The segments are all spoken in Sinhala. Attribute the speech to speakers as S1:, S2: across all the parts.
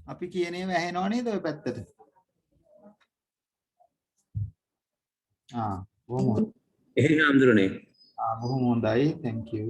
S1: අපි කියන ඒවා ඇහෙනව නේද ඔය පැත්තට? බොහොම හොඳයි.
S2: එහෙනම් හඳුරන්නේ.
S1: බොහොම හොඳයි. thank you.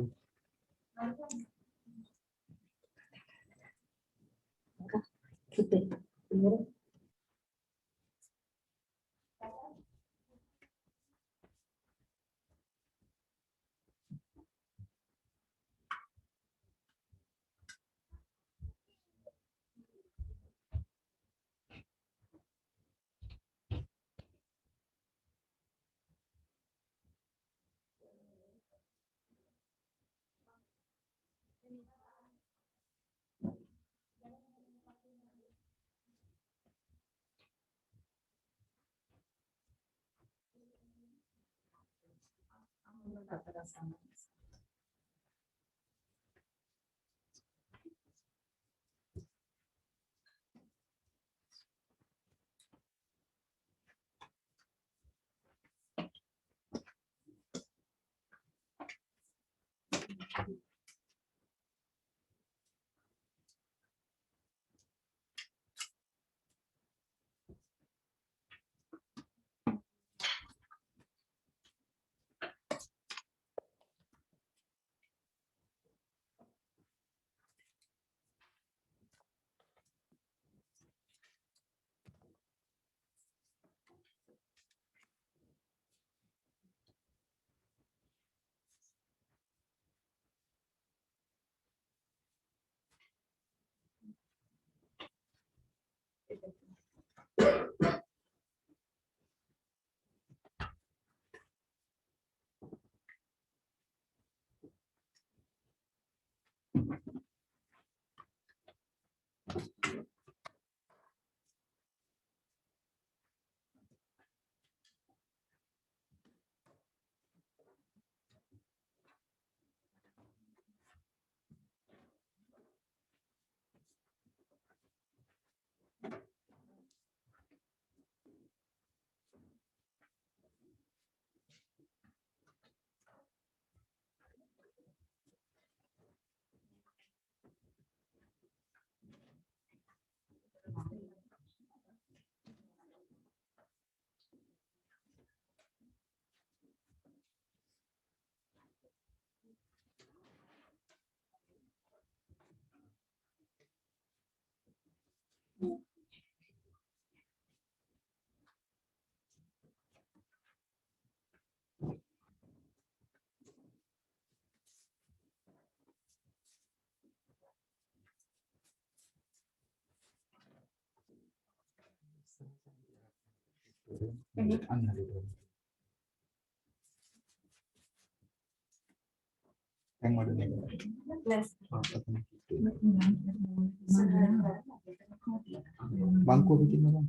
S1: Bangku bikin apa?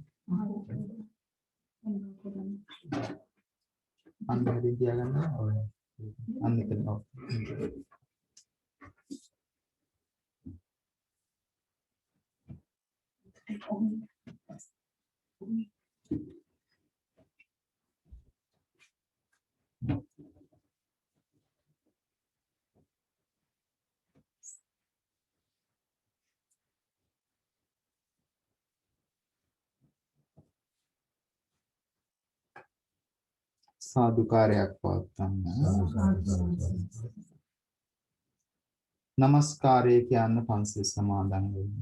S1: Anda didiakan oleh Anda kenal. සාදුකාරයක් පවත්වන්න. නමස්කාරය කියන්න පන්සිල් සමාදන් වෙන්න.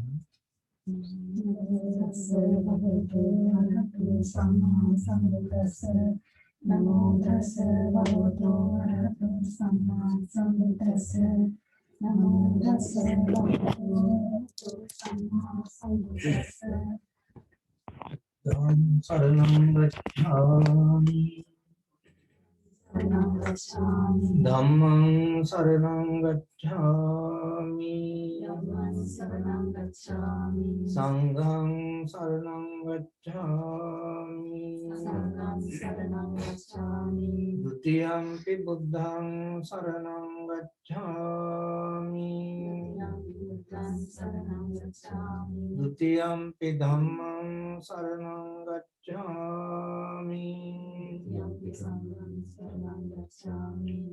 S1: නමෝ තස්ස භගවතු වරහතු සම්මා සම්බුද්දස්ස නමෝ තස්ස භගවතු සම්මා සම්බුද්දස්ස
S3: शरणं गच्छामि धम्मं शरणं गच्छामि संघं शरणं गच्छामि द्वितीयंपि बुद्धं शरणं गच्छामि द्वितीयंपि धम्मं शरणं गच्छामि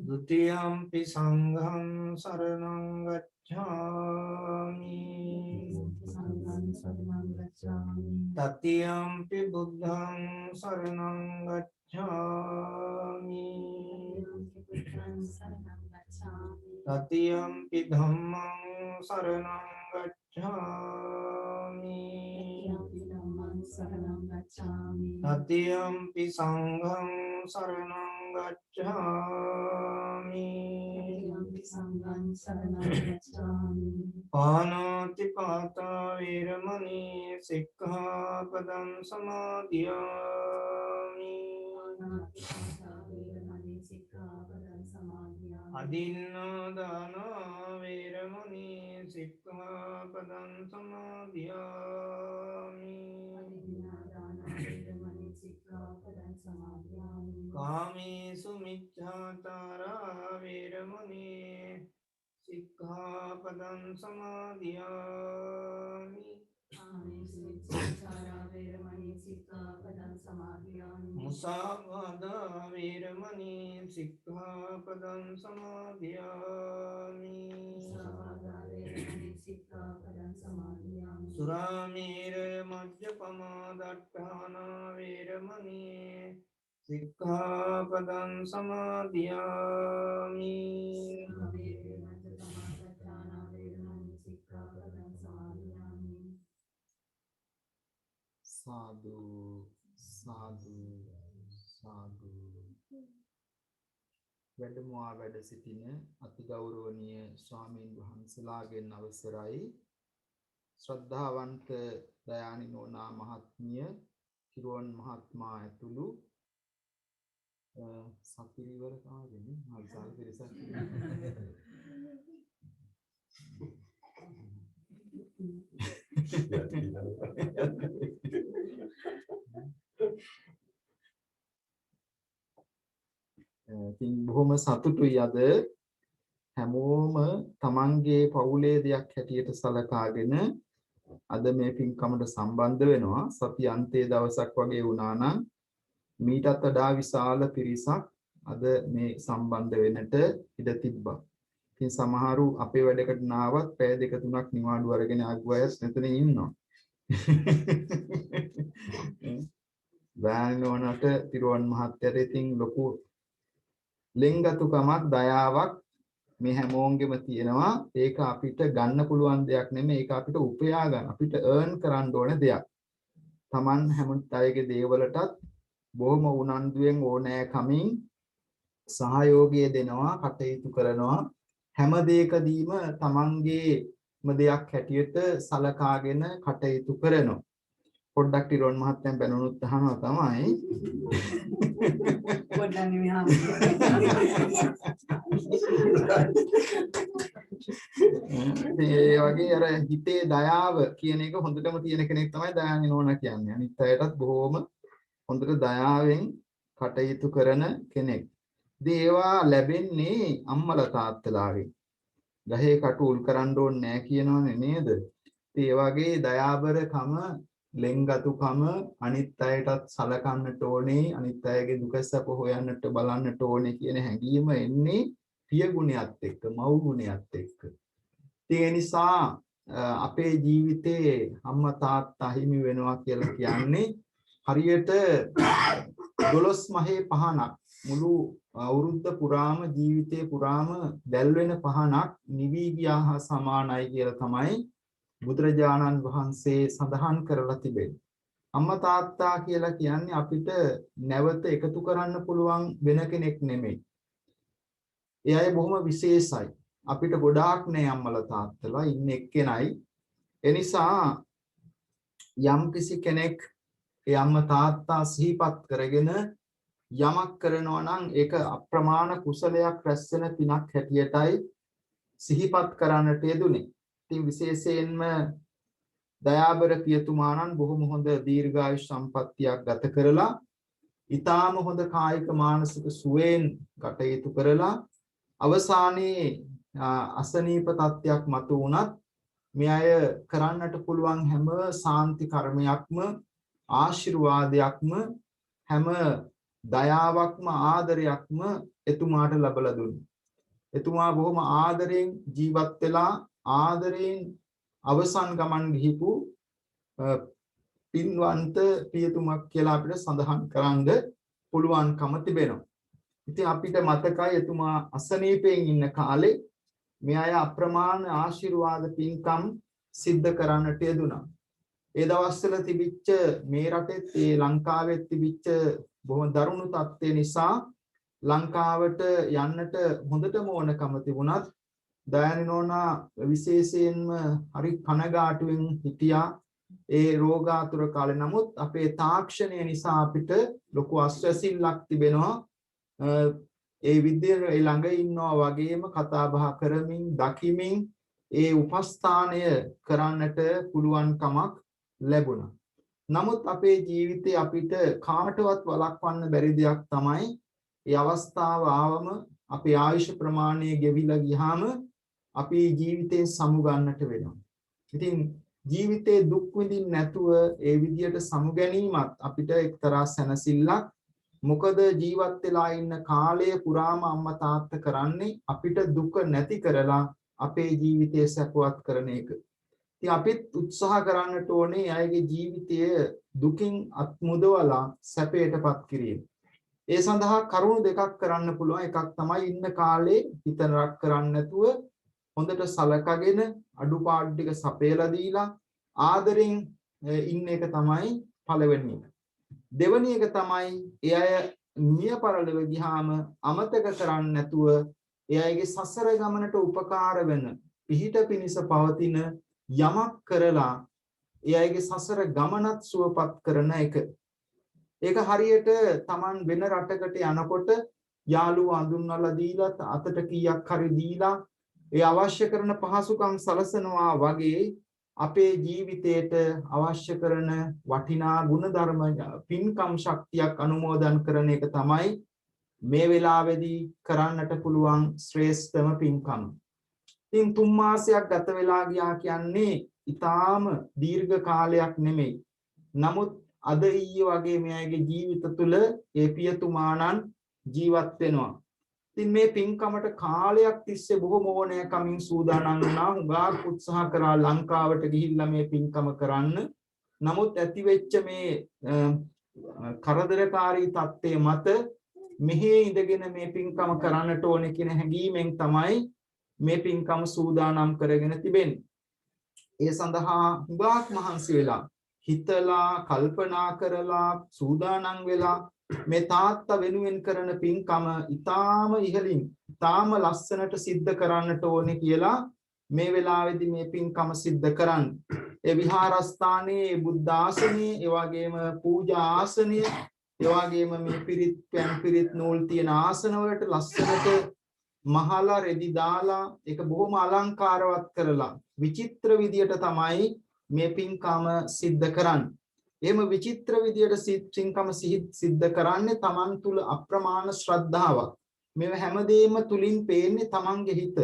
S3: द्वितीयंपि संघं शरणं गच्छामि Tatiyampi buddhang saranang gacchami. Tatiyampi dhammang saranang gacchami. Tatiyampi sanghang saranang gacchami. Panati pata viramani sikkhapadam samadhiyami. Adinna dana viramani sikkhapadam samadhiyami. Kamesu micchātārā viramani sikkhapadam samadhiyami. Musāvādā viramani sikkhapadam samadhiyami. Suramīra majjapamā daṭṭhānā viramani sikkhapadam samadhiyami.
S1: සාදු සාදු සාදු. වැඩමවා වැඩ සිටින අතිගෞරවනීය ස්වාමීන් වහන්සේලාගෙන් අවසරයි. ශ්‍රද්ධාවන්ත දයානි නෝනා මහත්මිය, කිරුවන් මහත්මයා ඇතුළු සපිරිවර කාගෙනේ මල්සල් පිරිසක් ඉතින් බොහොම සතුටුයි අද හැමෝම තමන්ගේ පවුලේ දෙයක් හැටියට සලකාගෙන අද මේ පින්කමට සම්බන්ධ වෙනවා. සති අන්තයේ දවසක් වගේ වුණා නම් මීටත් වඩා විශාල පිරිසක් අද මේ සම්බන්ධ වෙන්නට ඉඩ තිබ්බා. ඉතින් සමහරු අපේ වැඩකට නාවත් පැය දෙක තුනක් නිවාඩු අරගෙන ආපු අය මෙතන ඉන්නවා. වෑනෝනට තිරුවන් මහත්තයට ඉතින් ලොකු ලෙන්ගතුකමක් දයාවක් මේ හැමෝන්ගෙම තියෙනවා. ඒක අපිට ගන්න පුළුවන් දෙයක් නෙමෙයි. ඒක අපිට උපයා ගන්න, අපිට earn කරන්න ඕන දෙයක්. Taman හැම අයගේ දේවලටත් බොහොම උනන්දුවෙන් ඕනෑකමින් සහයෝගය දෙනවා, කටයුතු කරනවා. හැම දෙයකදීම තමන්ගේම දෙයක් හැටියට සලකාගෙන කටයුතු කරනවා. පොඩ්ඩක් තිරුවන් මහත්තයන් බැනුනොත් අහනවා තමයි. පොඩ්ඩක් නෙමෙයි ඒ වගේ අර හිතේ දයාව කියන එක හොඳටම තියෙන කෙනෙක් තමයි දයානි නෝනා කියන්නේ. අනිත් අයටත් බොහොම හොඳට දයාවෙන් කටයුතු කරන කෙනෙක්. දේවා ලැබෙන්නේ අම්මලා තාත්තලාගෙන්. ගහේ කටු උල් කරන්න ඕනේ නැහැ කියනවනේ නේද? ඒ වගේ දයාබරකම, ලෙන්ගතුකම, අනිත් අයටත් සලකන්නට ඕනේ, අනිත් අයගේ දුක සැප හොයන්නට බලන්නට ඕනේ කියන හැඟීම එන්නේ පිය ගුණයත් එක්ක, මව් ගුණයත් එක්ක. ඒ නිසා අපේ ජීවිතේ අම්මා තාත්තා හිමි වෙනවා කියලා කියන්නේ හරියට 12 මහේ පහනක් මුළු අවුරුද්ද පුරාම ජීවිතේ පුරාම දැල් වෙන පහනක් නිවි ගියා හා සමානයි කියලා තමයි බුදුරජාණන් වහන්සේ සඳහන් කරලා තිබෙන්නේ. අම්මා තාත්තා කියලා කියන්නේ අපිට නැවත එකතු කරන්න පුළුවන් වෙන කෙනෙක් නෙමෙයි. ඒ අය බොහොම විශේෂයි. අපිට ගොඩාක් නේ අම්මලා තාත්තලා ඉන්නේ එක්කෙනයි. ඒ නිසා යම් කිසි කෙනෙක් ඒ අම්මා තාත්තා සිහිපත් කරගෙන යමක් කරනවා නම් ඒක අප්‍රමාණ කුසලයක් රැස් වෙන පිනක් හැටියටයි සිහිපත් කරන්නට යෙදුනේ. ඉතින් විශේෂයෙන්ම දයාබර පියතුමාණන් බොහොම හොඳ දීර්ඝායුෂ සම්පන්නියක් ගත කරලා ඊටාම හොඳ කායික මානසික සුවයෙන් කටයුතු කරලා අවසානයේ අසනීප තත්ත්වයක් මතු වුණත් මේ අය කරන්නට පුළුවන් හැම සාන්ති කර්මයක්ම ආශිර්වාදයක්ම හැම දයාවක්ම ආදරයක්ම එතුමාට ලැබලා දුන්නා. එතුමා බොහොම ආදරෙන් ජීවත් වෙලා ආදරෙන් අවසන් ගමන් ගිහිපු පින්වන්ත පියතුමක් කියලා අපිට සඳහන් කරන්න පුළුවන්කම තිබෙනවා. ඉතින් අපිට මතකයි එතුමා අසනීපයෙන් ඉන්න කාලේ මේ අය අප්‍රමාණ ආශිර්වාද පින්කම් සිද්ධ කරන්නට යෙදුණා. ඒ දවස්වල තිබිච්ච මේ රටෙත් ඒ ලංකාවෙත් තිබිච්ච බොහොම දරුණු තත්ත්වය නිසා ලංකාවට යන්නට හොඳටම ඕනකම තිබුණත් දයානි නෝනා විශේෂයෙන්ම හරි කනගාටුවෙන් හිටියා ඒ රෝගාතුර කාලේ. නමුත් අපේ තාක්ෂණය නිසා අපිට ලොකු අස්වැසිල්ලක් තිබෙනවා. ඒ විද්‍යාව ළඟ ඉන්නවා වගේම කතා බහ කරමින් දකිමින් ඒ උපස්ථානය කරන්නට පුළුවන් කමක් ලැබුණා. නමුත් අපේ ජීවිතේ අපිට කාටවත් වළක්වන්න බැරි දෙයක් තමයි ඒ අවස්ථාව ආවම අපේ ආයුෂ ප්‍රමාණය ගෙවිලා ගියාම අපි ජීවිතේ සමුගන්නට වෙනවා. ඉතින් ජීවිතේ දුක් විඳින්න නැතුව ඒ විදියට සමු ගැනීමත් අපිට එක්තරා සැනසෙල්ලක්. මොකද ජීවත් වෙලා ඉන්න කාලය පුරාම අම්මා තාත්තා කරන්නේ අපිට දුක නැති කරලා අපේ ජීවිතය සැපවත් කරන එක. ඉතින් අපිත් උත්සාහ කරන්නට ඕනේ අයගේ ජීවිතය දුකින් අත්මුදවලා සැපයටපත් කිරීම. ඒ සඳහා කරුණු දෙකක් කරන්න පුළුවන්. එකක් තමයි ඉන්න කාලේ හිත නරක කරන්නේ නැතුව හොඳට සලකගෙන අඩුපාඩු ටික සපයලා දීලා ආදරෙන් ඉන්න එක තමයි පළවෙනි එක. දෙවෙනි එක තමයි ඒ අය මිය පරලොව ගියාම අමතක කරන්නේ නැතුව ඒ අයගේ සසර ගමනට උපකාර වෙන පිහිට පිනිස පවතින යමක් කරලා ඒ අයගේ සසර ගමනත් සුවපත් කරන එක. ඒක හරියට Taman වෙන රටකට යනකොට යාළුවෝ අඳුන්වලා දීලා අතට කීයක් හරි දීලා ඒ අවශ්‍ය කරන පහසුකම් සලසනවා වගේ අපේ ජීවිතයට අවශ්‍ය කරන වටිනා ගුණධර්ම පින්කම් ශක්තියක් අනුමෝදන් කරන එක තමයි මේ වෙලාවේදී කරන්නට පුළුවන් ශ්‍රේෂ්ඨම පින්කම. ඉතින් 3 මාසයක් ගත වෙලා ගියා කියන්නේ ඊටාම දීර්ඝ කාලයක් නෙමෙයි. නමුත් අද ඊයේ වගේ මෙයාගේ ජීවිත තුළ ඒ පියතුමාණන් ජීවත් වෙනවා. ඉතින් මේ පින්කමට කාලයක් තිස්සේ බොහොම ඕනෑකමින් සූදානම් වුණා. හුඟක් උත්සාහ කරා ලංකාවට ගිහිල්ලා මේ පින්කම කරන්න. නමුත් ඇතිවෙච්ච මේ කරදරකාරී තත්ත්වයේ මත මෙහි ඉඳගෙන මේ පින්කම කරන්නට ඕනේ කියන හැඟීමෙන් තමයි මේ පින්කම සූදානම් කරගෙන තිබෙන්නේ. ඒ සඳහා හුඟක් මහන්සි වෙලා හිතලා කල්පනා කරලා සූදානම් වෙලා මේ තාත්තා වෙනුවෙන් කරන පින්කම ඊටාම ඉහළින් ඊටාම ලස්සනට සිද්ධ කරන්නට ඕනේ කියලා මේ වෙලාවේදී මේ පින්කම සිද්ධ කරන්න. ඒ විහාරස්ථානයේ බුද්ධ ආසනයේ, ඒ වගේම පූජා ආසනයේ, ඒ වගේම මේ පිරිත් පැන් පිරිත් නූල් තියෙන ආසන වලට ලස්සනට මහලා රෙදි දාලා ඒක බොහොම අලංකාරවත් කරලා විචිත්‍ර විදියට තමයි මේ පින්කම සිද්ධ කරන්නේ. එහෙම විචිත්‍ර විදියට පින්කම සිද්ධ කරන්නේ Taman තුල අප්‍රමාණ ශ්‍රද්ධාවක්. මේ හැමදේම තුලින් පේන්නේ Tamanගේ හිත.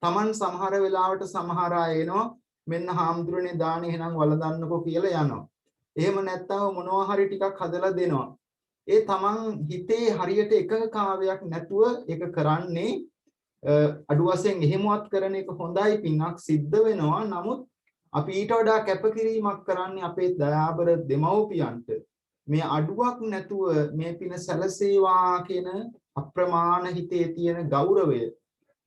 S1: Taman සමහර වෙලාවට සමහර අය එනවා මෙන්න හාමුදුරනේ දාන එහෙනම් වළඳන්නකෝ කියලා යනවා. එහෙම නැත්නම් මොනවා හරි ටිකක් හදලා දෙනවා. ඒ Taman හිතේ හරියට එකකාවයක් නැතුව ඒක කරන්නේ අඩු වශයෙන් එහෙමවත් කරන එක හොඳයි, පින්ක් සිද්ධ වෙනවා. නමුත් අපි ඊට වඩා කැපකිරීමක් කරන්නේ අපේ දයාබර දෙමව්පියන්ට මේ අඩුවක් නැතුව මේ පින සැලසේවා කියන අප්‍රමාණ හිතේ තියෙන ගෞරවය,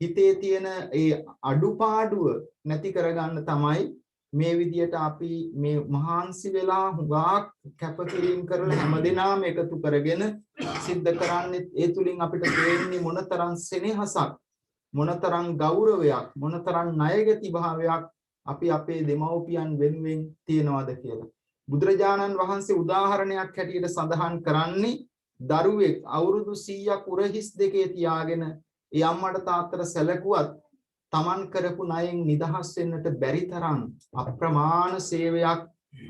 S1: හිතේ තියෙන ඒ අඩුපාඩුව නැති කරගන්න තමයි මේ විදියට අපි මේ මහාන්සි වෙලා හුඟක් කැපකිරීම කරලා හැමදෙනාම එකතු කරගෙන සිද්ධ කරන්නේ. ඒ තුලින් අපිට තේරෙන්නේ මොනතරම් සෙනෙහසක්, මොනතරම් ගෞරවයක්, මොනතරම් ණයගති භාවයක් අපි අපේ දෙමව්පියන් වෙනුවෙන් තියනවාද කියලා. බුදුරජාණන් වහන්සේ උදාහරණයක් හැටියට සඳහන් කරන්නේ දරුවෙක් අවුරුදු 100ක් උරහිස් දෙකේ තියාගෙන ඒ අම්මට තාත්තට සැලකුවත් Taman කරපු ණයෙන් නිදහස් වෙන්නට බැරි තරම් අප්‍රමාණ සේවයක්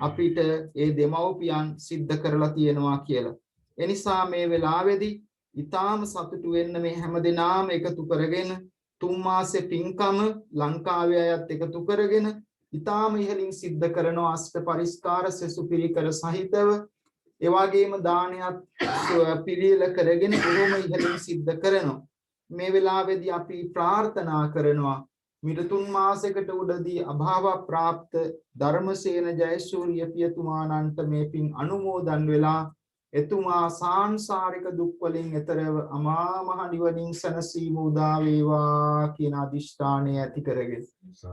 S1: අපිට ඒ දෙමව්පියන් සිද්ධ කරලා තියෙනවා කියලා. ඒ නිසා මේ වෙලාවේදී ඊටාම සතුටු වෙන්න මේ හැමදෙනාම එකතු කරගෙන 3 මාසේ පින්කම ලංකාවේ අයත් එකතු කරගෙන ඊටාම ඉහළින් සිද්ධ කරන අෂ්ට පරිස්කාර සෙසු පිරිකර සහිතව ඒ වගේම දානයක් පිළිල කරගෙන බොහොම ඉහළින් සිද්ධ කරනවා. මේ වෙලාවේදී අපි ප්‍රාර්ථනා කරනවා මිට 3 මාසයකට උඩදී අභාව ප්‍රාප්ත ධර්මසේන ජයසූරිය පියතුමාණන්ට මේ පින් අනුමෝදන් වෙලා එතුමා සාංශාරික දුක් වලින් එතරව අමා මහ නිවනින් සැනසීම උදා වේවා කියන අදිෂ්ඨානය ඇති කරගෙන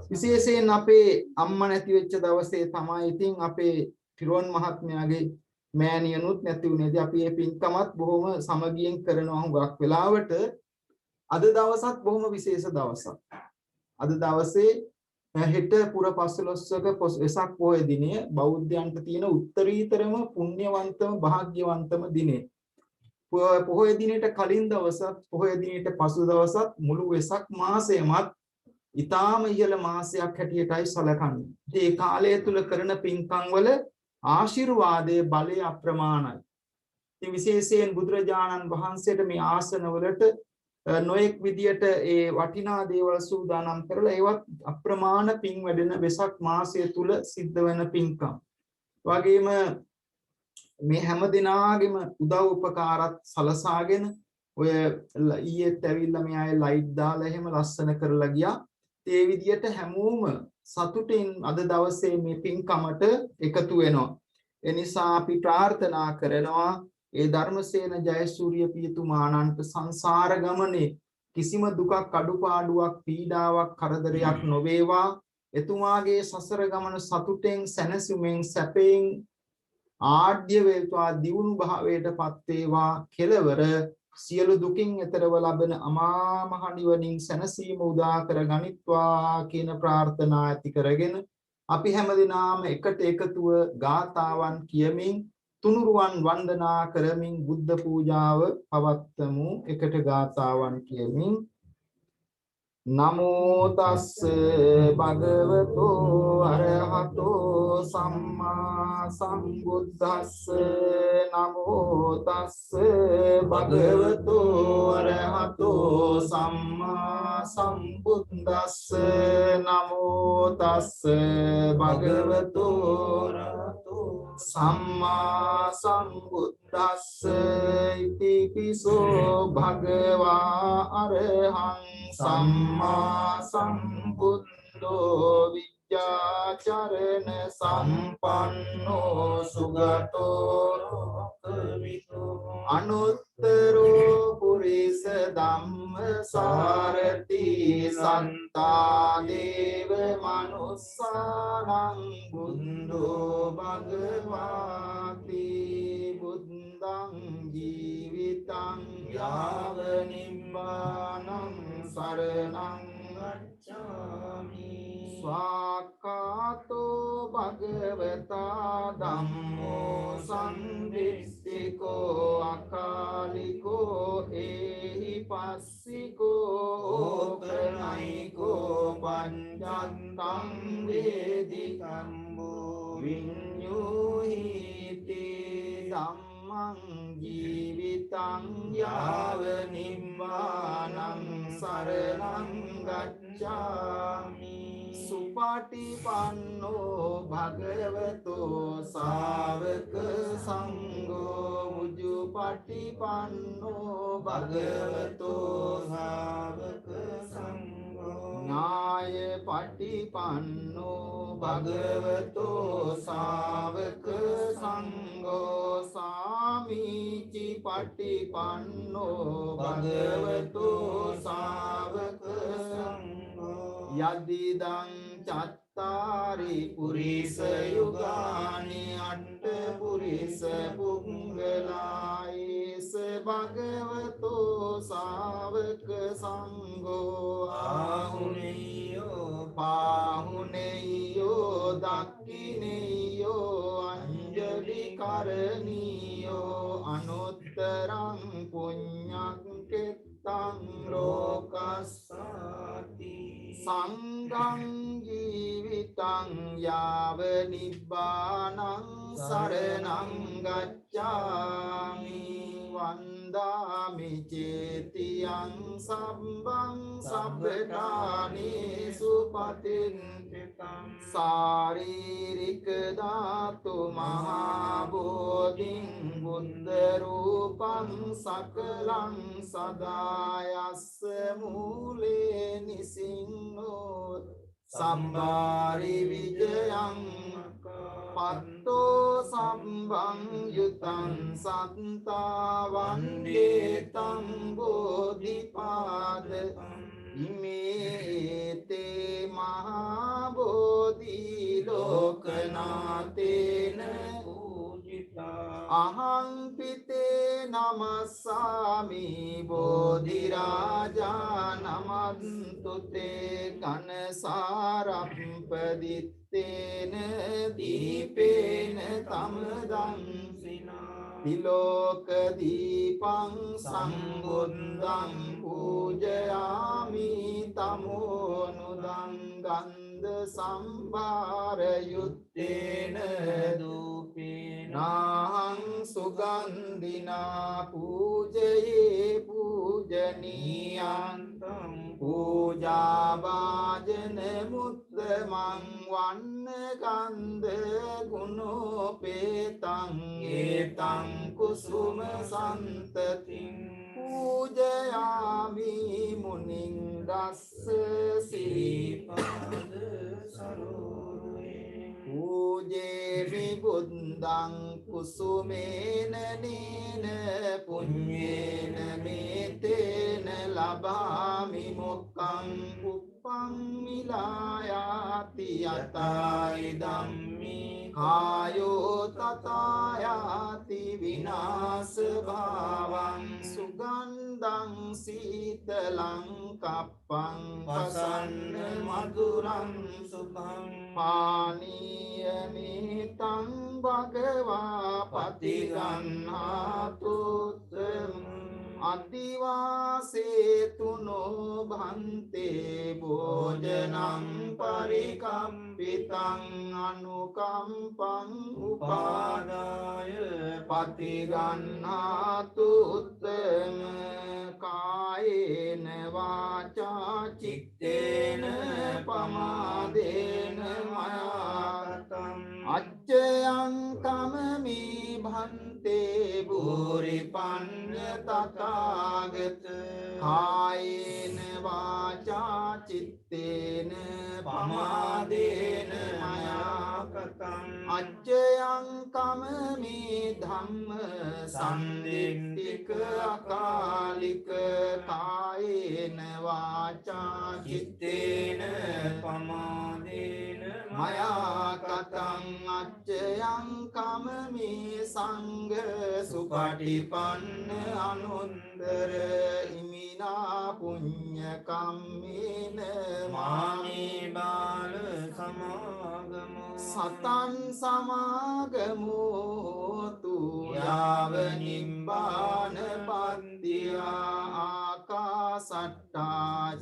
S1: විශේෂයෙන් අපේ අම්මා නැති වෙච්ච දවසේ තමයි ඉතින් අපේ තිරුවන් මහත්මයාගේ මෑණියනුත් නැති වුණේදී අපි මේ පින්කමත් බොහොම සමගියෙන් කරනවා හුඟක් වෙලාවට අද දවසත් බොහොම විශේෂ දවසක්. අද දවසේ හෙට පුර පස්වලොස්වක වෙසක් පොහොය දිනේ බෞද්ධයන්ට තියෙන උත්තරීතරම පුණ්‍යවන්තම භාග්‍යවන්තම දිනේ. පොහොය දිනේට කලින් දවසත් පොහොය දිනේට පසු දවසත් මුළු වෙසක් මාසයමත් ඊටාම ඉහළ මාසයක් හැටියටයි සැලකන්නේ. මේ කාලය තුල කරන පින්කම් වල ආශිර්වාදයේ බලය අප්‍රමාණයි. ඉතින් විශේෂයෙන් බුදුරජාණන් වහන්සේට මේ ආසන වලට නොඑක් විදියට ඒ වටිනා දේවල් සූදානම් කරලා ඒවත් අප්‍රමාණ පින් වැඩෙන වෙසක් මාසය තුල සිද්ධ වෙන පින්කම්. වගේම මේ හැම දිනාගෙම උදව් උපකාරත් සලසාගෙන ඔය ඊයේත් ඇවිල්ලා මේ අය ලයිට් දාලා එහෙම ලස්සන කරලා ගියා. ඒ විදියට හැමෝම සතුටින් අද දවසේ මේ පින්කමට එකතු වෙනවා. ඒ නිසා අපි ප්‍රාර්ථනා කරනවා ඒ ධර්මසේන ජයසූරිය පියතුමාණන්ට සංසාර ගමනේ කිසිම දුකක් අඩුපාඩුවක් පීඩාවක් කරදරයක් නොවේවා. එතුමාගේ සසර ගමන සතුටෙන් සැනසීමෙන් සැපයෙන් ආඩ්‍ය වේවා දියුණු භාවයටපත් වේවා. කෙලවර සියලු දුකින් එතරව ලබන අමා මහ නිවනින් සැනසීම උදා කර ගනිත්වා කියන ප්‍රාර්ථනා ඇති කරගෙන අපි හැමදිනාම එකට එකතුව ගාථාවන් කියමින් තුනුරුවන් වන්දනා කරමින් බුද්ධ පූජාව පවත්වමු. එකට ගාථාවන් කියමින් නමෝ තස්ස භගවතෝ අරහතෝ සම්මා සම්බුද්දස්ස නමෝ තස්ස භගවතෝ අරහතෝ සම්මා සම්බුද්දස්ස නමෝ තස්ස භගවතෝ අරහතෝ සම්මා සම්බුද්දස්ස ඉති පිසෝ භගවා අරහං සම්මා සම්බුද්ධෝ විද්‍යාචරණ සම්පන්නෝ සුගතෝ ලෝකවිදෝ අනුත්තරෝ පුරිස ධම්ම සාරති සත්තා දේව මනුස්සානං බුද්ධෝ භගවාති බුද්ධං ජීවිතං යාව නිබ්බානං සරණං ගච්ඡාමි ස්වාක්ඛාතෝ භගවතා ධම්මෝ සම්දිස්සිකෝ අකාලිකෝ ඒහි පස්සිකෝ ඕපනයිකෝ පඤ්ඤන්තං වේදිකම්බෝ විඤ්ඤුහිති ධම්මං ජීවිතං යාව නිබ්බානං සරණං ගච්ඡාමි සුපටිපන්නෝ භගවතෝ ශාවක සංඝෝ මුජුපටිපන්නෝ භගවතෝ ශාවක සංඝෝ ඥාය පටිපන්නෝ භගවතෝ ශාවක සංඝෝ සාමීචි පටිපන්නෝ භගවතෝ ශාවක සංඝෝ යදිදං චත්තාරි පුරිස යුගානි අට්ඨ පුරිස පුංගලායේස භගවතෝ ශාවක සංඝෝ ආහුනේයෝ පාහුනේයෝ දක්ඛිනේයෝ අංජලි කරණීයෝ අනුත්තරං පුඤ්ඤං කෙත්තං ලෝකස්සාති සංඝං ජීවිතං යාව නිබ්බානං සරණං ගච්ඡාමි වන්දාමි චේතියං සම්බං සබ්බකානි සුපතින් शारीरिक धातु महाबोधिं बुद्ध रूपं सकलं सदायस्य मूले निसिंहो संभारि विजयं पत्तो संभं युतं सत्ता वन्दे तं बोधिपाद इमेते महाबोधि लोकनाथेन पूजिता अहं पिते नमस्सामि बोधिराजा नमन्तु ते घनसारम्पदित्तेन दीपेन तमदंसिना तिलोकदीपं सम्बुद्धं पूजयामि तमोनुदं गन्धसंभारयुक्तेन धूपेन नाहं सुगन्धिना पूजये पूजनीयान्तं पूजाभाजनमुत्तमं वन्नगन्धगुणोपेतं एतं कुसुमसन्ततिं पूजयामि मुनिं रस्य श्रीपाद सरोरुहे पूजेमि बुद्धं कुसुमेन नेन पुण्येन मेतेन लभामि मोक्षं कुप्पं मिलायाति यथा इदं मे कायो तथा याति विनाश भावं सुगन्धं शीतलं कप्पं प्रसन्न मधुरं शुभं पानीयमितं भगवा पतिगन्हातु अदिवासेतु नो भन्ते भोजनं परिकम्पितं अनुकम्पं उपादाय पतिगन्हातु उत्तम कायेन वाचा चित्तेन पमादेन मया अज्जयं कममि भन्ते भूरिपन्न तथागत कायेन वाचा चित्तेन पमादेन मया कृतम् अज्जयं कममि धम्म संदित्तिक अकालिक कायेन वाचा चित्तेन पमादेन मया कथं अच्चयं कममि संग सुपटिपन्न अनुन्दर इमिना पुण्य कम्मेन मामे बाल समागमो सतं समागमो तु याव निम्बान पन्दिया आकाशट्टा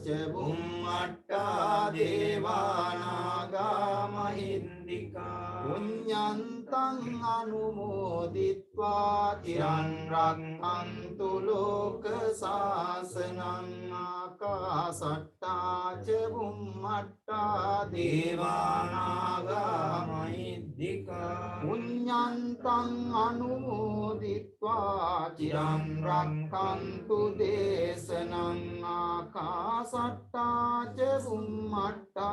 S1: च भुम्मट्टा देवानागा महिन्दिका पुण्यन्तं अनुमोदित्वा चिरं रक्षन्तु लोकशासनं आकाशट्टा च भुम्मट्टा देवानागा महिन्दिका पुण्यन्तं अनुमोदित्वा चिरं रक्षन्तु देशनं आकाशट्टा च भुम्मट्टा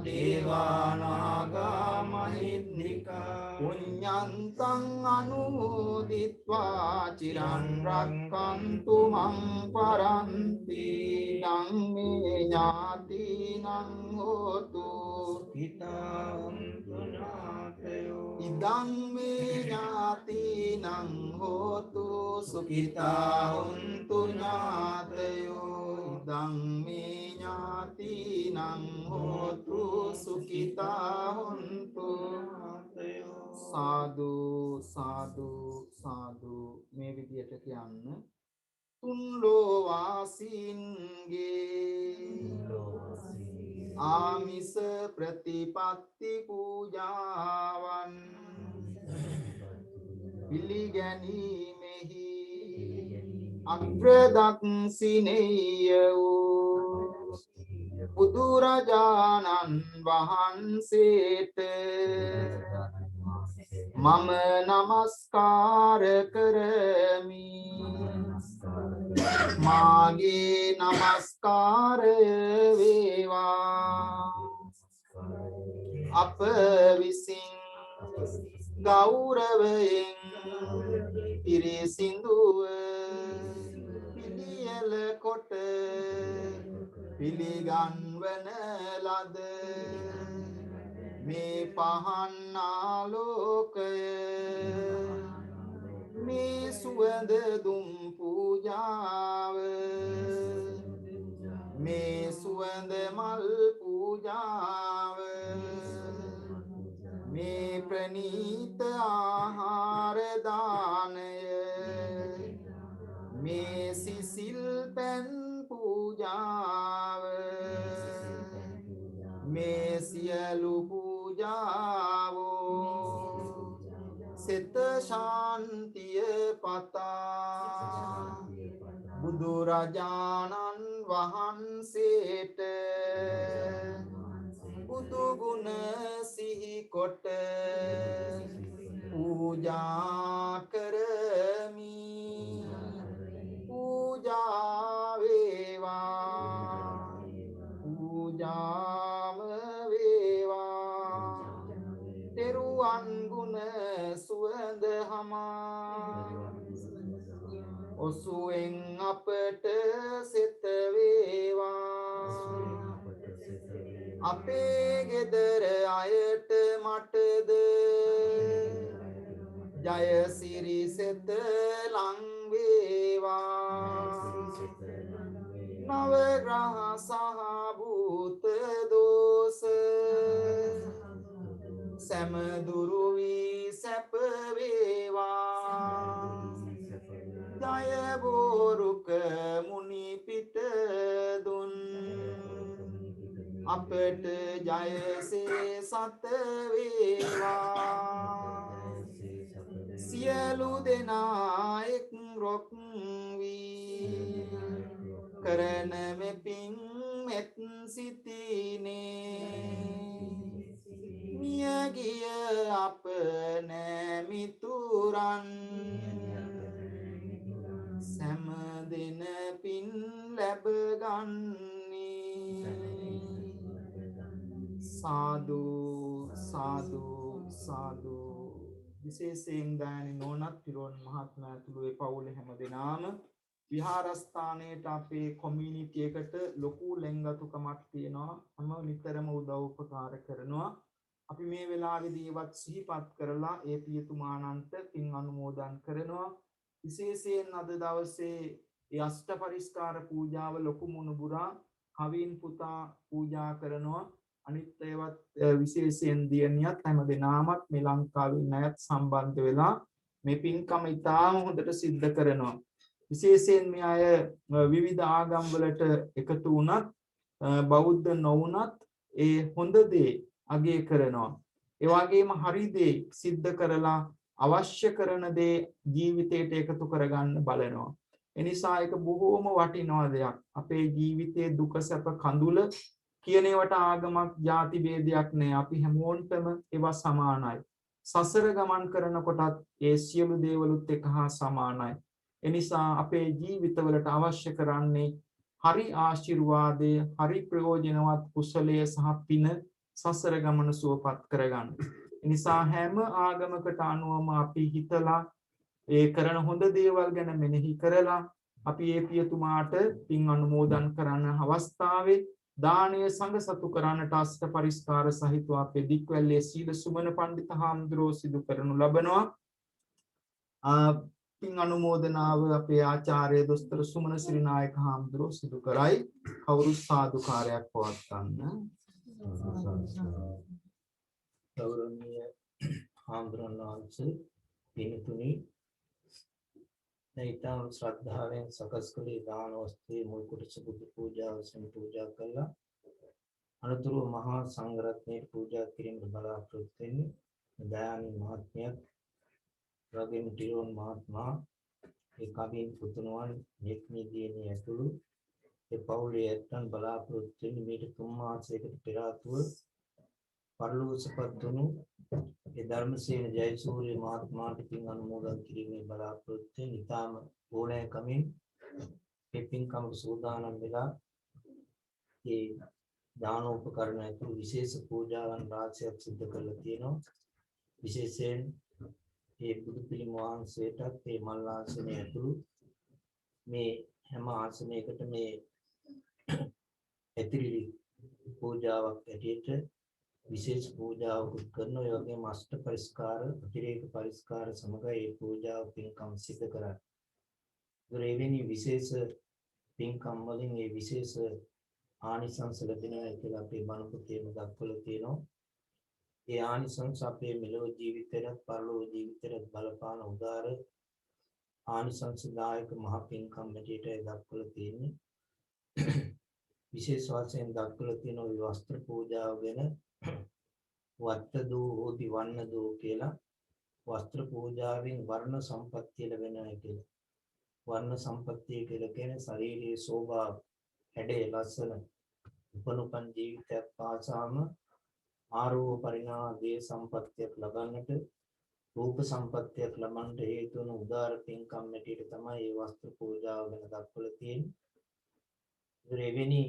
S1: देवानागा महिन्दिका पुण्यन्तं अनुमोदित्वा चिरं रक्षन्तु मं परन्ति इदं मे ज्ञातीनां होतु इदं मे ज्ञातीनां होतु सुखिता हन्तु ज्ञातयो इदं मे ज्ञातीनां होतु सुखिता हन्तु साधु साधु साधु මේ විදියට කියන්න තුන් ලෝවාසීන්ගේ ආමිස ප්‍රතිපත්ති පූජාවන් පිළිගැනීමෙහි අග්‍රදක්ෂිනේය වූ බුදුරජාණන් වහන්සේට මම නමස්කාර කරමි මාගේ නමස්කාරය වේවා අප විසින් ගෞරවයෙන් පිරිසිදුව පිළියෙල කොට පිළිගන්වන ලද මේ පහන් ආලෝකය මේ සුවඳ දුම් පූජාව මේ සුවඳ මල් පූජාව මේ ප්‍රණීත ආහාර දානය මේ සිසිල් පැන් පූජාව මේ සියලු පූජාවෝ සිත ශාන්තිය පතා බුදුරජාණන් වහන්සේට බුදු ගුණ සිහි කොට පූජා කරමි පූජා වේවා පූජාම වේවා තෙරුවන් ගුණ සුවඳ හමා ඔසුවෙන් අපට සිත වේවා අපේ ගෙදර අයට මටද ජයසිරි සිත ලං වේවා නවග්‍රහ සහ භූත දෝෂ සැමදුරු වී සැප වේවා ජය බෝරුක මුනි පිට දුන් අපට ජයසේ සත වේවා සියලු දෙනා එක් රොක් වී කරන මෙපින් මෙත් සිතිනේ මියගිය අප නැමිතුරන් සෑම දින පින් ලැබ ගන්නේ සාදු සාදු සාදු විශේෂයෙන් දානි නෝනත් පිරෝන් මහත්මයා ඇතුළු ඒ පවුලේ හැම දෙනාම විහාරස්ථානයේට අපේ කොමියුනිටි එකට ලොකු ලෙන්ගතුකමක් තියෙනවා හැම නිතරම උදව් උපකාර කරනවා අපි මේ වෙලාවේදීවත් සිහිපත් කරලා ඒ පියතුමාණන්ට පින් අනුමෝදන් කරනවා විශේෂයෙන් අද දවසේ ඒ අෂ්ට පරිස්කාර පූජාව ලොකු මුණුබුරා කවින් පුතා පූජා කරනවා අනිත් ඒවත් විශේෂයෙන් දියණියත් හැම දෙනාමත් මේ ලංකාවේ ණයත් සම්බන්ධ වෙලා මේ පින්කම ඉතාම හොඳට සිද්ධ කරනවා විශේෂයෙන් මේ අය විවිධ ආගම් වලට එකතු වුණත් බෞද්ධ නොවුණත් ඒ හොඳ දේ අගය කරනවා ඒ වගේම හරි දේ සිද්ධ කරලා අවශ්‍ය කරන දේ ජීවිතයට එකතු කරගන්න බලනවා ඒ නිසා ඒක බොහෝම වටිනා දෙයක් අපේ ජීවිතයේ දුක සැප කඳුල කියන ඒවට ආගමක් ಜಾති ભેදයක් නැහැ අපි හැමෝන්ටම ඒවා සමානයි සසර ගමන් කරනකොටත් ඒ සියලු දේවලුත් එක හා සමානයි ඒ නිසා අපේ ජීවිතවලට අවශ්‍ය කරන්නේ හරි ආශිර්වාදය හරි ප්‍රයෝජනවත් කුසලයේ සහ පින සසර ගමන සුවපත් කරගන්න ඒ නිසා හැම ආගමකට අනුවම අපි හිතලා ඒ කරන හොඳ දේවල් ගැන මෙනෙහි කරලා අපි ඒ පියතුමාට පින් අනුමෝදන් කරන්න අවස්ථාවේ දානය සංඝ සතු කරන්නට අෂ්ට පරිස්කාර සහිතව අපේ දික්වැල්ලේ සීල සුමන පඬිත හාමුදුරුවෝ සිදු කරනු ලබනවා පින් අනුමෝදනාව අපේ ආචාර්ය දොස්තර සුමන සිරිනායක හාමුදුරුවෝ සිදු කරයි කවුරු සාදුකාරයක් පවත්වන්න
S2: ගෞරවනීය හාමුදුරන් වහන්සේ පින්තුනි නැයිතම ශ්‍රද්ධාවෙන් සකස් කළේ දාන වස්තුවේ මුල් කොටස බුදු පූජාව සෙන් පූජා කළා අනතුරු මහා සංඝරත්නයේ පූජා කිරීමට බලාපොරොත්තු වෙන්නේ දයානි මහත්මිය රගින් ටිරෝන් මහත්මයා ඒ කවින් පුතුණුවන් නෙක්මී දිනේ ඇතුළු ඒ පවුලේ ඇත්තන් බලාපොරොත්තු වෙන්නේ මීට 3 මාසයකට පෙර ආතුව පරලෝසපත් වුණු ඒ ධර්මසේන ජයසූරිය මහත්මයාට පින් අනුමෝදන් කිරීමේ බලාපොරොත්තු වෙන ඉතාම ඕනෑකමින් මේ පින්කම සූදානම් වෙලා ඒ දානෝපකරණ ඇතුළු විශේෂ පූජාවන් රාශියක් සිදු කරලා තියෙනවා. විශේෂයෙන් මේ බුදු පිළිම වහන්සේටත් මේ මල් ආසනය ඇතුළු මේ හැම ආසනයකට මේ ඇතිරිලි පූජාවක් ඇටියට විශේෂ පූජාවකුත් කරන ඒ වගේම අෂ්ට පරිස්කාර අතිරේක පරිස්කාර සමග මේ පූජාව පින්කම් සිදු කරා. එවැනි විශේෂ පින්කම් වලින් මේ විශේෂ ආනිසංස ලැබෙනවා කියලා අපේ බණ පොතේම දක්වලා තියෙනවා. ඒ ආනිසංස අපේ මෙලොව ජීවිතයට පරලොව ජීවිතයට බලපාන උදාර ආනිසංසදායක මහ පින්කම් හැටියට දක්වලා තියෙන්නේ. විශේෂ වශයෙන් දක්වලා තියෙන ওই වස්ත්‍ර පූජාව ගැන වත්තදෝ හෝති වන්නදෝ කියලා වස්ත්‍ර පූජාවෙන් වර්ණ සම්පත්තිය ලැබෙනවා කියලා. වර්ණ සම්පත්තිය කියලා කියන්නේ ශාරීරික සෝභාව හැඩය ලස්සන උපනුපන් ජීවිතයක් පාසාම ආරෝහ පරිණාමයේ සම්පත්තියක් ලබන්නට රූප සම්පත්තියක් ලබන්නට හේතු වන උදාර පින්කම් මෙටිට තමයි මේ වස්ත්‍ර පූජාව ගැන දක්වලා තියෙන්නේ. එවැනි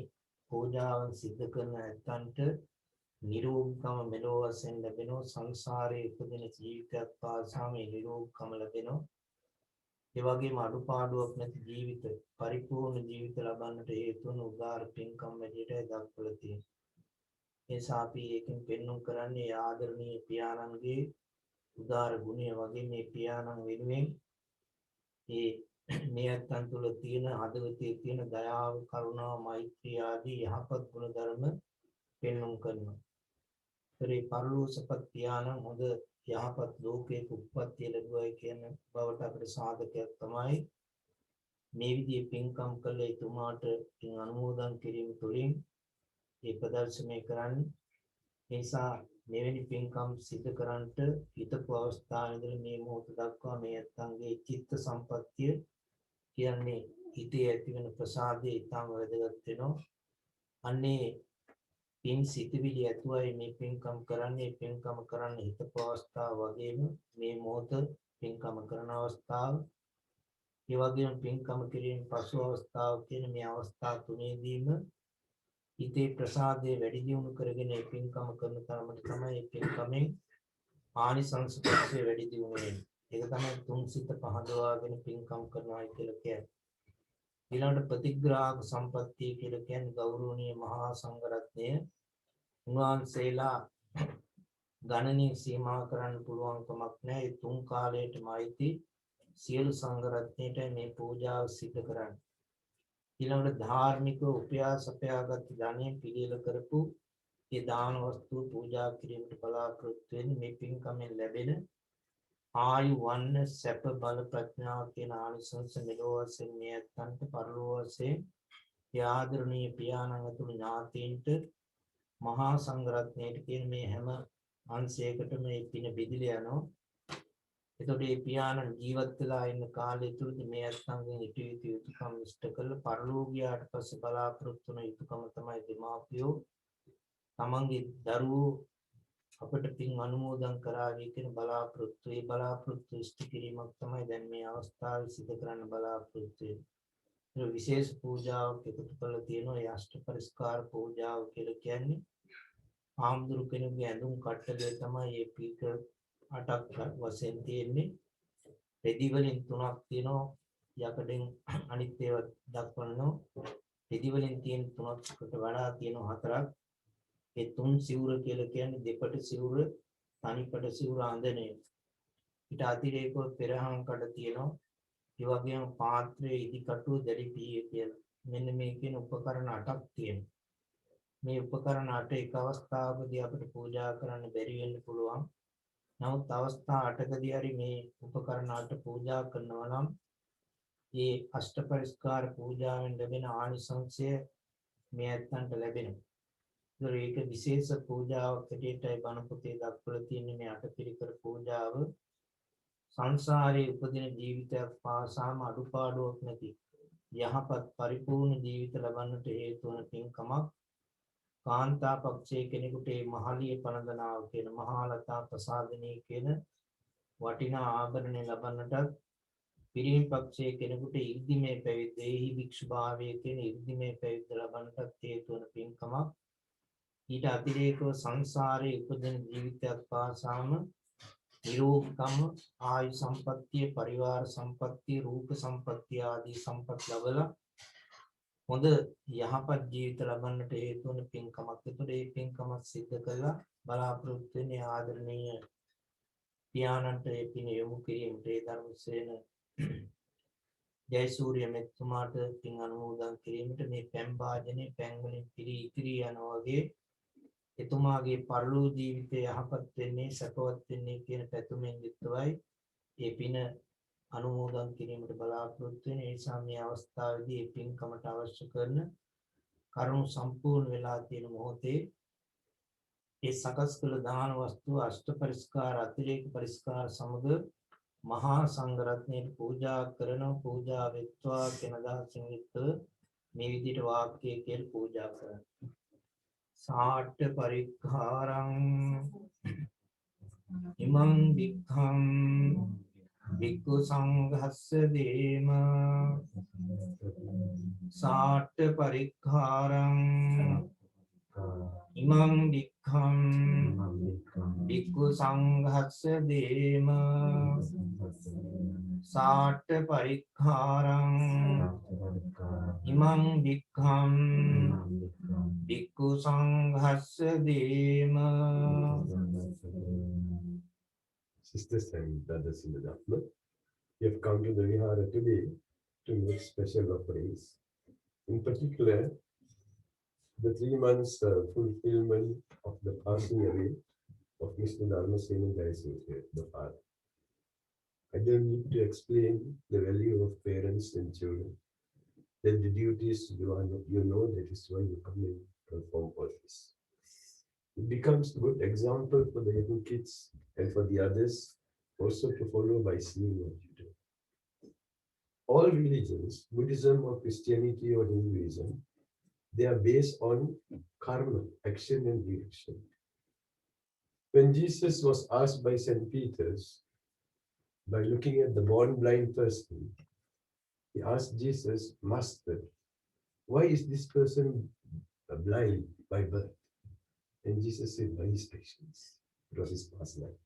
S2: පූජාවන් සිදු කරන ඇත්තන්ට නිරෝගීකම මෙලොව වශයෙන් ලැබෙනවා. සංසාරයේ උපදින ජීවිතයක් පාසාම නිරෝගීකම ලැබෙනවා. ඒ වගේම අඩුපාඩුවක් නැති ජීවිත පරිපූර්ණ ජීවිත ලබන්නට හේතු වන උදාර පින්කම් වැඩියට දක්වලා තියෙනවා. ඒ සාපි එකෙන් පෙන්වුම් කරන්නේ ආදරණීය පියාණන්ගේ උදාර ගුණය වගේ මේ පියාණන් වෙනුවෙන් මේ අත්යන් තුළ තියෙන හදවතේ තියෙන දයාව, කරුණාව, මෛත්‍රිය ආදී යහපත් ගුණ ධර්ම පෙන්වුම් කරනවා. ඒ පරලෝසපත් පියාණන් හොඳ යහපත් ලෝකයක උප්පත්තිය ලැබුවයි කියන බවට අපේ සාධකයක් තමයි මේ විදිහේ පින්කම් කළ එතුමාට පින් අනුමෝදන් කිරීම තුළින් ඒ ප්‍රදර්ශනය කරන්නේ. ඒ නිසා මෙවැනි පින්කම් සිදු කරන්නට හිතපු අවස්ථාවේ ඉඳලා මේ මොහොත දක්වා මේ අත්ංගේ චිත්ත සම්පත්තිය කියන්නේ හිතේ ඇතිවන ප්‍රසාදයේ ඊටම වැදගත් වෙනවා. අන්නේ පින් සිතවිලි ඇතුවයි මේ පින්කම් කරන්නේ. පින්කම කරන්න හිතපු අවස්ථාව වගේම මේ මොහොත පින්කම කරන අවස්ථාව, ඒ වගේම පින්කම කිරීම පසු අවස්ථාව කියන මේ අවස්ථා තුනේදීම හිතේ ප්‍රසාදයේ වැඩි දියුණු කරගෙන මේ පින්කම කරන තරමට තමයි මේ පින්කමෙන් ආනිසංස පස්සේ වැඩි දියුණු වෙන්නේ. ඒක තමයි තුන් සිත පහදවාගෙන පින්කම් කරනවා කියලා කියන්නේ. ඊළඟට ප්‍රතිග්‍රාහක සම්පත්තිය කියලා කියන්නේ ගෞරවනීය මහා සංඝරත්නය උන්වහන්සේලා ගණනින් සීමා කරන්න පුළුවන් කමක් නැහැ. ඒ තුන් කාලයටම අයිති සියලු සංඝරත්නයට මේ පූජාව සිදු කරන්නේ. ඊළඟට ධාර්මික උපයාසපයාගත් ධනෙ පිළියෙල කරපු ඒ දාන වස්තු පූජා කිරීමට බලාපොරොත්තු වෙන්නේ මේ පින්කමෙන් ලැබෙන ආයු වන්න සැප බල ප්‍රඥා කියන ආනිසංස මෙලොව වශයෙන් මේ අත්න්ට පරලොව වශයෙන් ආදරණීය පියාණන් ඇතුළු ඥාතීන්ට මහා සංඝරත්නයට කියන මේ හැම අංශයකටම මේ පින බෙදිලා යනවා. එතකොට මේ පියාණන් ජීවත් වෙලා ඉන්න කාලය තුලදී මේ අත්ංගෙන් ඉටු යුතුකම් ඉෂ්ට කළ පරලෝකියාට පස්සේ බලාපොරොත්තු වන යුතුකම තමයි දෙමාපියෝ තමන්ගේ දරුවෝ අපට පින් අනුමෝදන් කරාවි කියන බලාපොරොත්තු. ඒ බලාපොරොත්තු ඉෂ්ට කිරීමක් තමයි දැන් මේ අවස්ථාවේ සිදු කරන්න බලාපොරොත්තු වෙන්නේ. විශේෂ පූජාවක් එකතු කරලා තියෙනවා. ඒ අෂ්ට පරිස්කාර පූජාව කියලා කියන්නේ ආම්දුරු කෙනෙකුගේ ඇඳුම් කට්ටලේ තමයි මේ පීඨ 8ක් වශයෙන් තියෙන්නේ. රෙදි වලින් 3ක් තියෙනවා. යකඩෙන් අනිත් ඒවා දක්වනවා. රෙදි වලින් තියෙන 3කට වඩා තියෙනවා 4ක්. ඒ තුන් සිවුර කියලා කියන්නේ දෙපට සිවුර, තනිපට සිවුර අඳනේ. ඊට අතිරේකව පෙරහන් කඩ තියෙනවා. ඒ වගේම පාත්‍රයේ ඉදිකටුව දැඩි පීය කියලා. මෙන්න මේ කියන උපකරණ 8ක් තියෙනවා. මේ උපකරණ 8 එක අවස්ථාවකදී අපිට පූජා කරන්න බැරි වෙන්න පුළුවන්. නමුත් අවස්ථා 8කදී හරි මේ උපකරණ 8 පූජා කරනවා නම් මේ අෂ්ට පරිස්කාර පූජාවෙන් ලැබෙන ආනිසංසය මේ ඇත්තන්ට ලැබෙනවා. ඒක විශේෂ පූජාවක් හැටියටයි බණ පොතේ දක්වලා තියෙන්නේ. මේ අටපිරිකර පූජාව සංසාරයේ උපදින ජීවිතයක් පාසාම අඩුපාඩුවක් නැති යහපත් පරිපූර්ණ ජීවිත ලබන්නට හේතු වන පින්කමක් කාන්තා පක්ෂයේ කෙනෙකුට මේ මහලිය පනදනාව කියන මහලතා ප්‍රසාදිනී කියන වටිනා ආභරණ ලබන්නටත් පිරිමි පක්ෂයේ කෙනෙකුට ඉර්ධිමේ පැවිද්දේහි භික්ෂු භාවයේ කියන ඉර්ධිමේ පැවිද්ද ලබන්නටත් හේතු වන පින්කමක් ඊට අතිරේකව සංසාරයේ උපදින ජීවිතයක් පාසාම නිරෝගීකම ආයු සම්පත්තිය පරිවාර සම්පත්තිය රූප සම්පත්තිය ආදී සම්පත් ලැබලා හොඳ යහපත් ජීවිත ලබන්නට හේතු වන පින්කමක්. ඒතකොට මේ පින්කම සිද්ධ කළා බලාපොරොත්තු වෙන්නේ ආදරණීය පියාණන්ට ඒ පින යොමු කිරීමට ඒ ධර්මසේන ජයසූරිය මෙතුමාට පින් අනුමෝදන් කිරීමට මේ පැන් වාජනේ පැන් වලින් පිරී ඉතිරි යනවා වගේ එතුමාගේ පරලෝ ජීවිතය යහපත් වෙන්නේ සපවත් වෙන්නේ කියන පැතුමෙන් යුක්තවයි ඒ පින අනුමෝදන් කිරීමට බලාපොරොත්තු වෙන ඒ සාමී අවස්ථාවේදී ඒ පින්කමට අවශ්‍ය කරන කරුණු සම්පූර්ණ වෙලා තියෙන මොහොතේ ඒ සකස් කළ දාන වස්තුව අෂ්ට පරිස්කාර අතිරේක පරිස්කාර සමග මහා සංඝරත්නයට පූජා කරන පූජා වෙත්වා කියන අදහසින් යුක්තව මේ විදිහට වාක්‍යය කියලා පූජා කරනවා. සාට්ඨ පරික්ඛාරං ඉමං වික්ඛං වික්ඛු සංඝස්ස දේම සාට්ඨ පරික්ඛාරං ඉමං වික්ඛං වික්ඛු සංඝස්ස දේම සාට්ඨ පරික්ඛාරං ඉමං වික්ඛං වික්ඛු සංඝස්ස දේම.
S4: Sisters and brothers in the Dhamma, we have come to the Vihara today to make special offerings. In particular, the 3 months fulfillment of the passing away of Mr. Dharmasena Jayasuriya, the father. I don't need to explain the value of parents and children. Then the duties you know, that is why you come and perform all this. It becomes a good example for the young kids and for the others also to follow by seeing what you do. All religions, Buddhism or Christianity or Hinduism, they are based on karma, action and reaction. When Jesus was asked by St. Peter's, by looking at the born blind person, he asked Jesus, Master, why is this person blind by birth? And Jesus said, by his actions. It was his past life.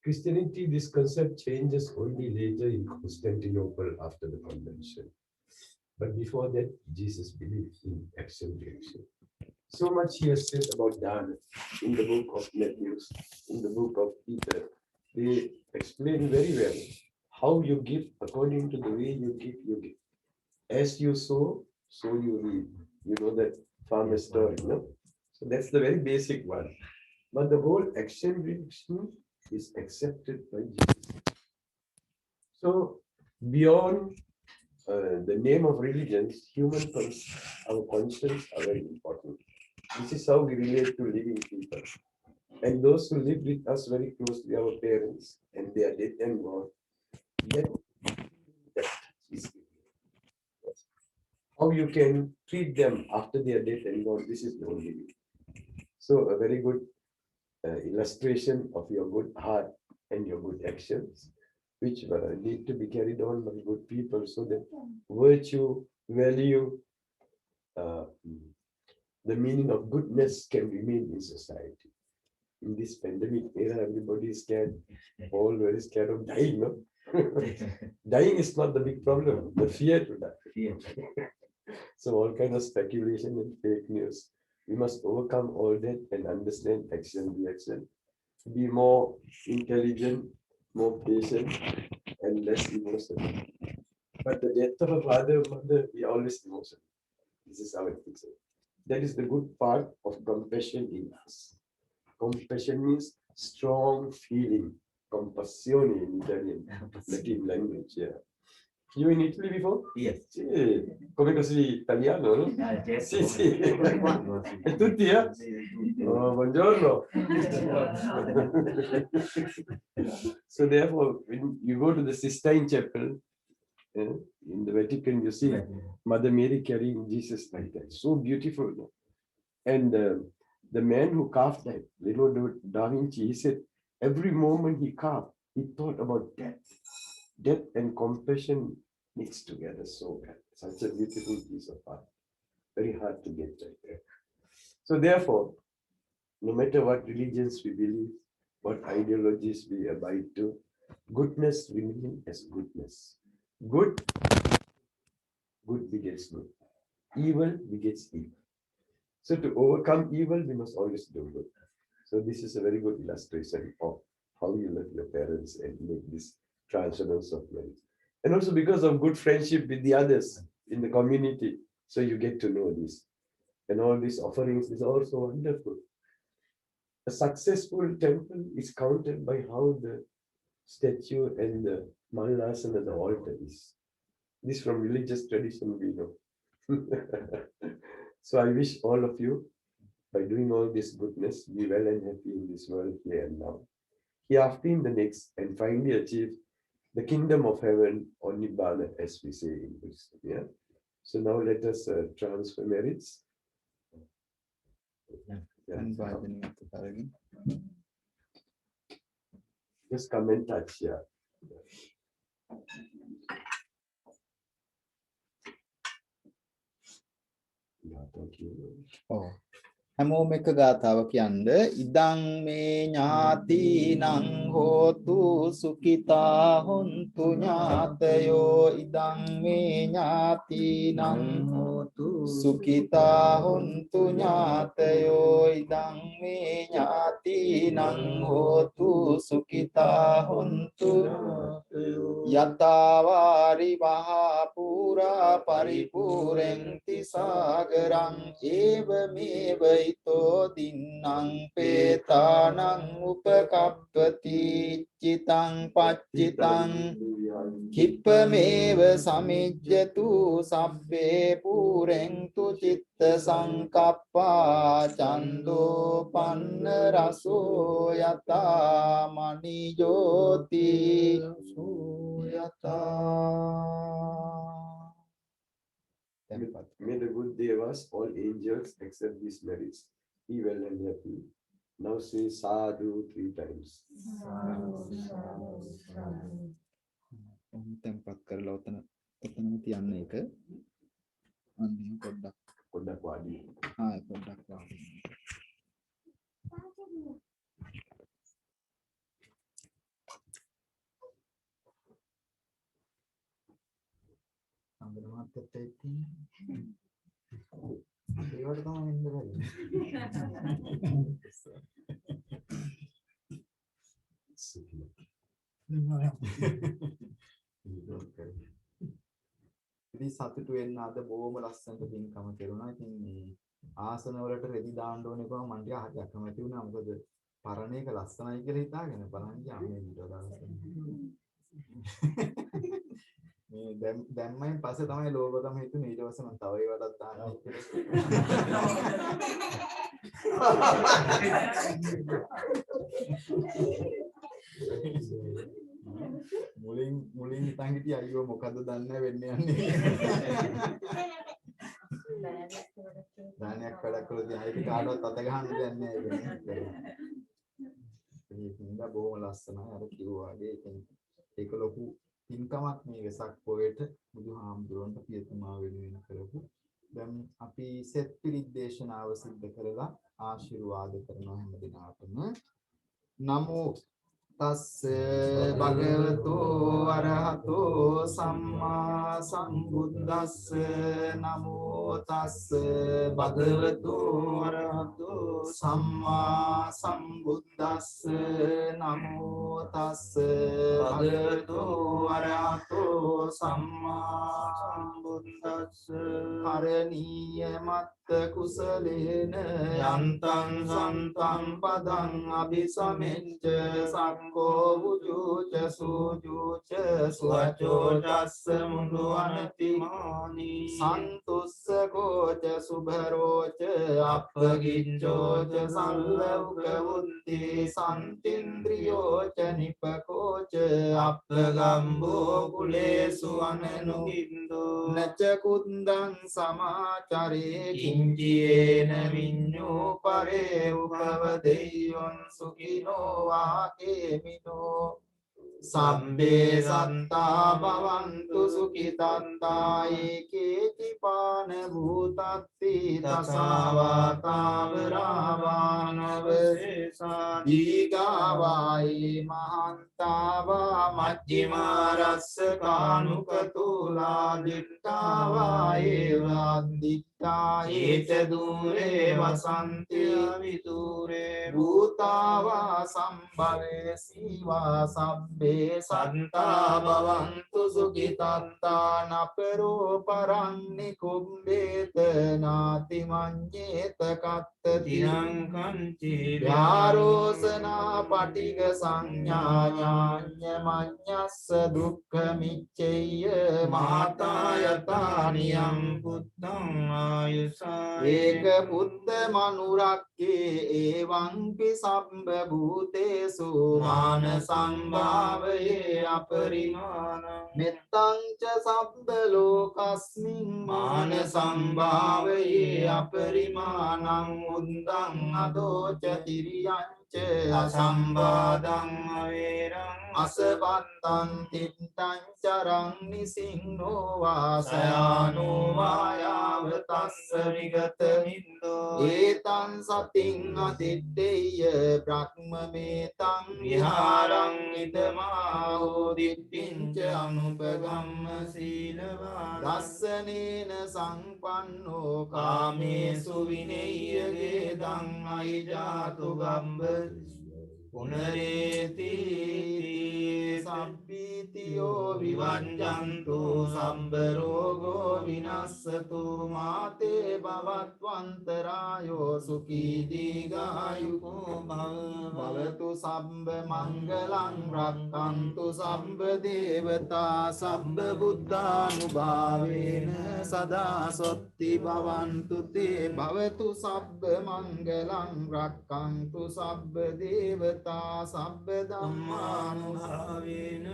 S4: Christianity, this concept changes only later in Constantinople after the convention. But before that, Jesus believed in action reaction. So much he has said about dana in the book of Matthew, in the book of Peter. They explain very well how you give according to the way you give, you give. As you sow, so you reap. You know that farmer story, no? So that's the very basic one. But the whole action reaction is accepted by Jesus. So beyond the name of religions, our conscience are very important. This is how we relate to living people. And those who live with us very closely, our parents, and they are dead and gone, that is how you can treat them after they are dead and gone. This is the only way. So a very good illustration of your good heart and your good actions, which need to be carried on by good people so that virtue, value, the meaning of goodness can remain in society. In this pandemic era, everybody is scared, all very scared of dying. No? Dying is not the big problem, the fear to die. So all kinds of speculation and fake news. We must overcome all that and understand action, reaction. Be more intelligent, more patient, and less emotional. But the death of a father or mother, we are always emotional. This is how it is. That is the good part of compassion in us. Compassion means strong feeling. Compassione in Italian, Latin language. Yeah. You in Italy before?
S2: Yes.
S4: Sì. Come così italiano, no?
S2: Yes.
S4: Sì, sì. E tutti, eh? Oh, buongiorno. So therefore, when you go to the Sistine Chapel, In the Vatican, you see Mother Mary carrying Jesus like that. So beautiful. No? And the man who carved that, Leonardo da Vinci, he said every moment he carved, he thought about death. Death and compassion mixed together so well. Such a beautiful piece of art. Very hard to get right there. So therefore, no matter what religions we believe, what ideologies we abide to, goodness remains as goodness. Good begets good. Evil begets evil. So to overcome evil, we must always do good. So this is a very good illustration of how you love your parents and make this transcendence of marriage. And also because of good friendship with the others in the community, so you get to know this. And all these offerings is also wonderful. A successful temple is counted by how the statue and the Mahalasana and the altar is. This from religious tradition we know. So I wish all of you, by doing all this goodness, be well and happy in this world here and now. Hereafter in the next, and finally achieve the kingdom of heaven or Nibbana, as we say in Buddhism. Yeah. So now let us transfer merits. Just come and touch here. Yeah, thank you.
S1: Oh. හැමෝම එක ගාතාවක් යන්න ඉදං මේ ඥාතිනං හෝතු සුඛිතා හොන්තු ඥාතයෝ ඉදං මේ ඥාතිනං හෝතු සුඛිතා හොන්තු ඥාතයෝ ඉදං මේ ඥාතිනං හෝතු සුඛිතා හොන්තු යතාවාරි මහා පුරා පරිපූර්ණති සාගරං ඒවමේව ito dinang petanang upakapati citang paccitang kippameva samijjatu sabbe purengtu citta sankappa cando panna raso yata mani jyoti suyata.
S4: May the good devas, all angels, accept these merits. Be well and happy. Now say sadhu 3 times.
S1: tempat කරලා ඔතන තියන්න එක. අන්න
S4: පොඩ්ඩක් වාඩි.
S1: පොඩ්ඩක් වාඩි. අඳුරමත් එක්ක ඒවට තමයි ඉන්න බැරි. ඉතින් සතුටු වෙන්න අද බොහොම ලස්සනට පින්කම කෙරුණා. ඉතින් මේ ආසන වලට රෙදි දාන්න ඕනේ කොහොම මන් ටික හරි අකමැති වුණා. මොකද පරණ එක ලස්සනයි කියලා හිතාගෙන බලන්න යන්නේ ඊට වඩා ලස්සනයි. මේ දැම්මයින් පස්සේ තමයි ලෝභකම හිතුනේ. ඊට පස්සේ මම තව ඒවටත් දානවා මුලින් හිතන් හිටියා අයියෝ මොකද්ද දන්නේ වෙන්නේ යන්නේ. දානයක් වැඩක් කළොත් ආයෙත් කාටවත් අත ගහන්න දෙයක් නැහැ ඒක. මේක බොහොම ලස්සනයි අර කිව්වා වගේ. ඒක ලොකු පින්කමක් මේ වෙසක් පොයට බුදුහාමුදුරන්ට පියතුමා වෙනුවෙන් කරපු. දැන් අපි සෙත් පිරිත් දේශනාව සිද්ධ කරලා ආශිර්වාද කරනවා හැම දිනකටම. නමෝ තස්ස භගවතෝ අරහතෝ සම්මා සම්බුද්දස්ස නමෝ තස්ස භගවතෝ අරහතෝ සම්මා සම්බුද්දස්ස නමෝ තස්ස භගවතෝ අරහතෝ සම්මා සම්බුද්දස්ස කරණීය මත්ත කුසලේන යන්තං සන්තං පදං අபிසමෙච්ච සංඝෝ වූච සූච සුවචෝ චස්ස මුදු අනතිමානි සන්තුස්ස කෝච සුභරෝච අප්පගිච්ඡෝච සල්ලෞක වුන්ති සම්තින්ද්‍රියෝච නිපකෝච අප්පගම්බෝ කුලේ භවේසු අනනුකින්දෝ නච කුද්දං සමාචරේ කිංචියේන විඤ්ඤෝ පරේ උපවදෙය්‍යොන් සුඛිනෝ වාකේමිනෝ සබ්බේ සත්තා භවන්තු සුඛිතත්තා ඒකේති පාන භූතත්ති තසාවාතාවරාවානවසේසා දීගාවායි මහන්තාවා මජ්ජිමා රස්ස කානුකතුලා දිට්ඨාවායි වද්දිත්තා ඒච දූරේ වසන්ති විදූරේ භූතාවා සම්භවේ සීවා සබ්බේ සත්තා භවන්තු සුඛිතත්තා නපරෝ පරන්නි කුම්බේත නාති මඤ්ඤේත කත්ත තිරං කංචි යාරෝසනා පටිග සංඥා ඥාඤ්ඤ මඤ්ඤස්ස දුක්ඛ මිච්ඡේය මාතා යතානියං පුත්තං ආයුසා ඒක පුත්ත මනුරක්කේ එවං පි සම්බ භූතේසු මාන සම්භාවයේ අපරිමාණ මෙත්තං ච සබ්බ ලෝකස්මින් මාන සම්භාවයේ අපරිමාණං උද්දං අදෝච තිරියං ච අසම්බාධං අවේරං අසවත්තං තිත්තං චරං නිසින්නෝ වාසයානෝ වායාව තස්ස විගත මින්දෝ ඒතං සතින් අදිත්තේය බ්‍රහ්මමේතං විහාරං ඉදමාහෝ දිට්ඨිංච අනුපගම්ම සීලවා දස්සනේන සංපන්නෝ කාමේසු විනේයගේ දං අයිජාතු ගම්බ පුනරේති සම්පීතියෝ විවංජන්තු සම්බ රෝගෝ විනස්සතු මාතේ භවත්වන්තරායෝ සුඛී දීඝායුකෝ භවතු සම්බ මංගලං රක්ඛන්තු සම්බ දේවතා සම්බ බුද්ධානුභාවේන සදා සොත්ති භවන්තු තේ භවතු සම්බ මංගලං රක්ඛන්තු සම්බ දේවතා සම්බ ධම්මානුභාවේන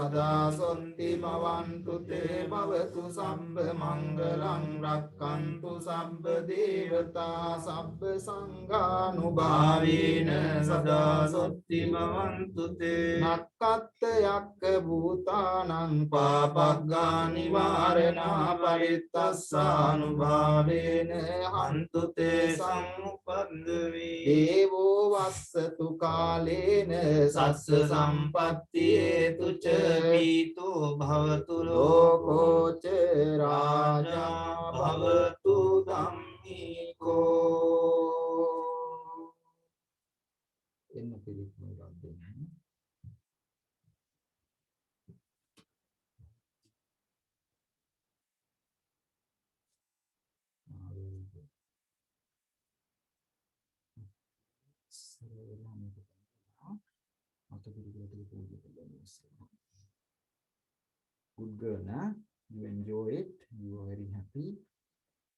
S1: සදා සොත්ති භවන්තු තේ භවතු සම්බ මංගලං රක්ඛන්තු සම්බ දේවතා සම්බ සංඝානුභාවේන සදා සොත්ති භවන්තු තේ නක්කත් යක්ක භූතානං පාපග්ගා නිවාරණා පරිත්තස්සානුභාවේන හන්තු තේ සම්පද්දවේ දේවෝ වස්සතු කාලේන සස්ස සම්පත්ති හේතු ච පීතෝ භවතු ලෝකෝ ච රාජා භවතු ධම්මිකෝ එන්න පිළිතුරු ගන්න Good girl, nah? You enjoy it, you are very happy,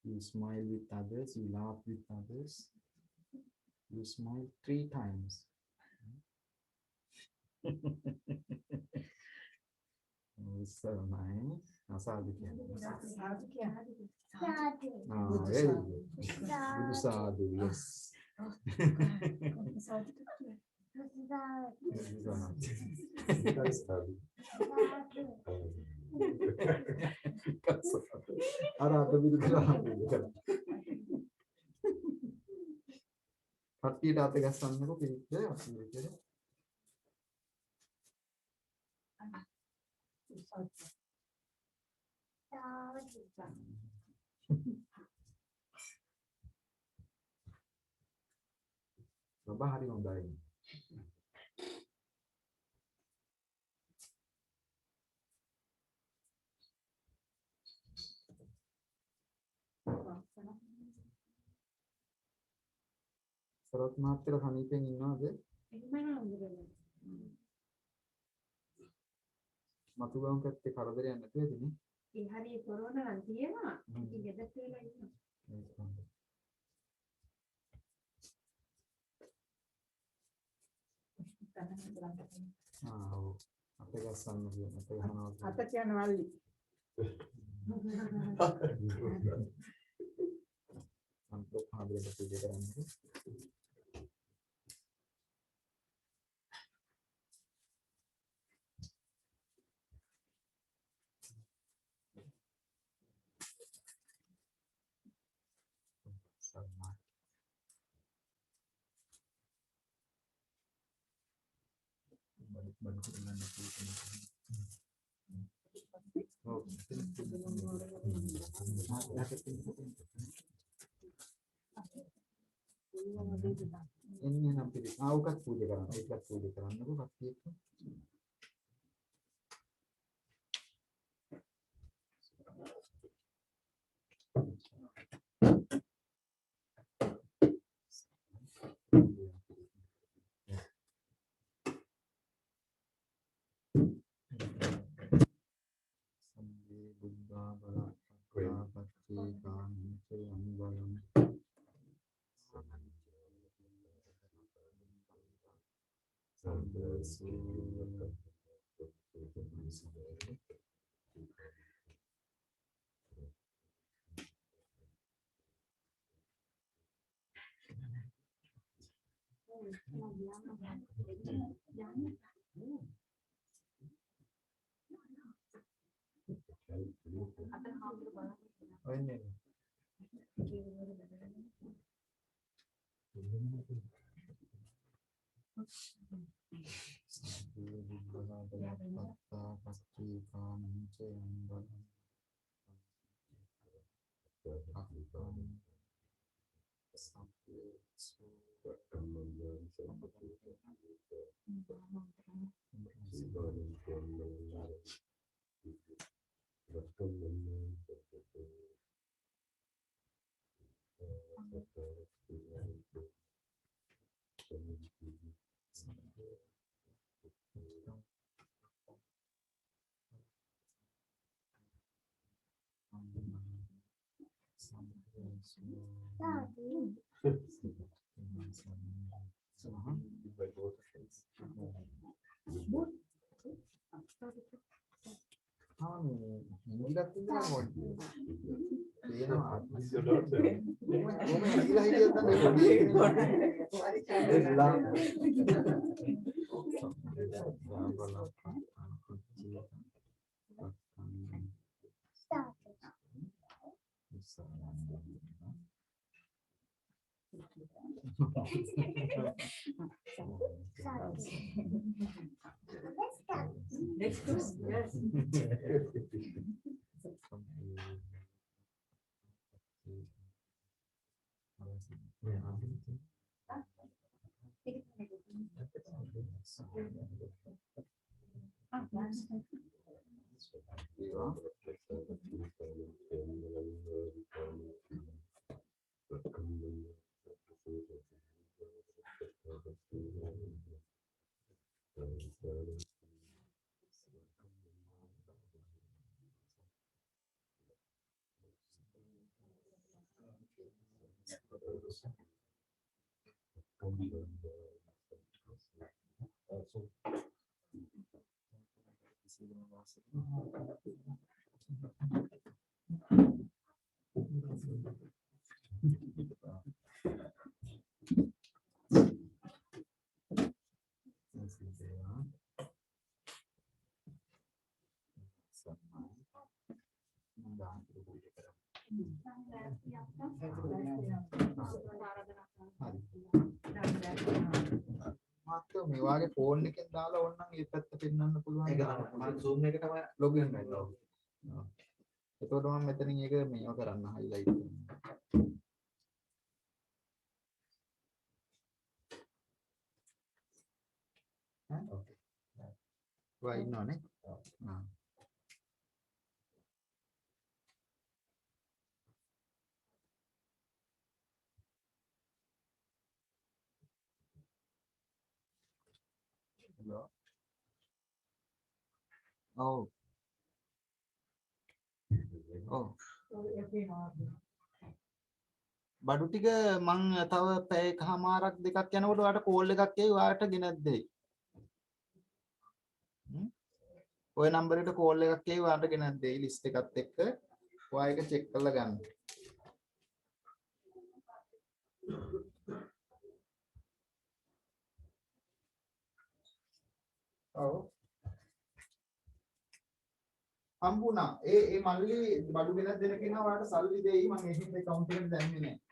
S1: you smile with others, you laugh with others, you smile 3 times. Oh, so nice. Asadu kiyana. Very good. Guru sadhu, yes. කට්ටියට අත ගස්සන්නකො පිළිච්ච අපි විතර බබා හරි හොඳයි සරත් මහත්තයා සමීපෙන් ඉන්නවද? මතු ගම් පැත්තේ කරදරයක් නැතුවද නේ?
S5: ඒ හරිය කොරෝනා නම් තියෙනවා. ඉතින් ගෙදරට වෙලා ඉන්නවා.
S1: ඔව්. අපේ ගස්සන්න කියන අපේ ගහනවා.
S6: අත කියන වල්ලි.
S1: අන්තෝ හාමුදුරුවෝ පූජා කරන්නේ. Ini yang nampil. Ukat puja kan? Ukat puja kan? Aku pasti itu. Oh ini. මේ වාගේ ෆෝන් එකෙන් දාලා ඕනනම් ඒ පැත්ත පෙන්වන්න පුළුවන්.
S2: ඒක තමයි මම zoom එකටම
S1: ලොගින් වෙනවා. එතකොට මම මෙතනින් ඒක මේව කරන්න highlight කරනවා. ඕකේ. ඔයා ඉන්නවනේ? ආ. Oh. Oh. බඩු ටික මං තව පැය එකමාරක් දෙකක් යනකොට ඔයාලට කෝල් එකක් එයි ඔයාලට ගෙනත් දෙයි. ඔය නම්බර් එකට කෝල් එකක් එයි ඔයාලට ගෙනත් දෙයි ලිස්ට් එකත් එක්ක. ඔයා ඒක චෙක් කරලා ගන්න. ඔව්. හම්බුණා. ඒ මල්ලි බඩු ගෙනත් දෙන කෙනා ඔයාලට සල්ලි දෙයි. මම ඒ හින්දා account එකට දැම්මේ නැහැ.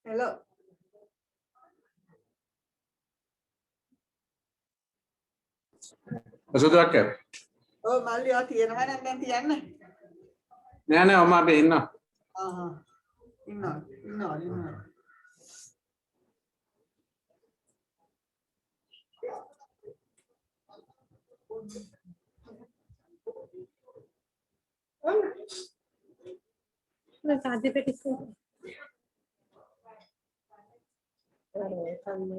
S6: Hello.
S7: Maksudnya apa?
S6: Oh, Malia තියෙනවා නම් දැන් තියන්න.
S3: නෑ නෑ ඔමාට එන්න.
S6: ඉන්නවා.
S5: सादी पे किसको अरे सामने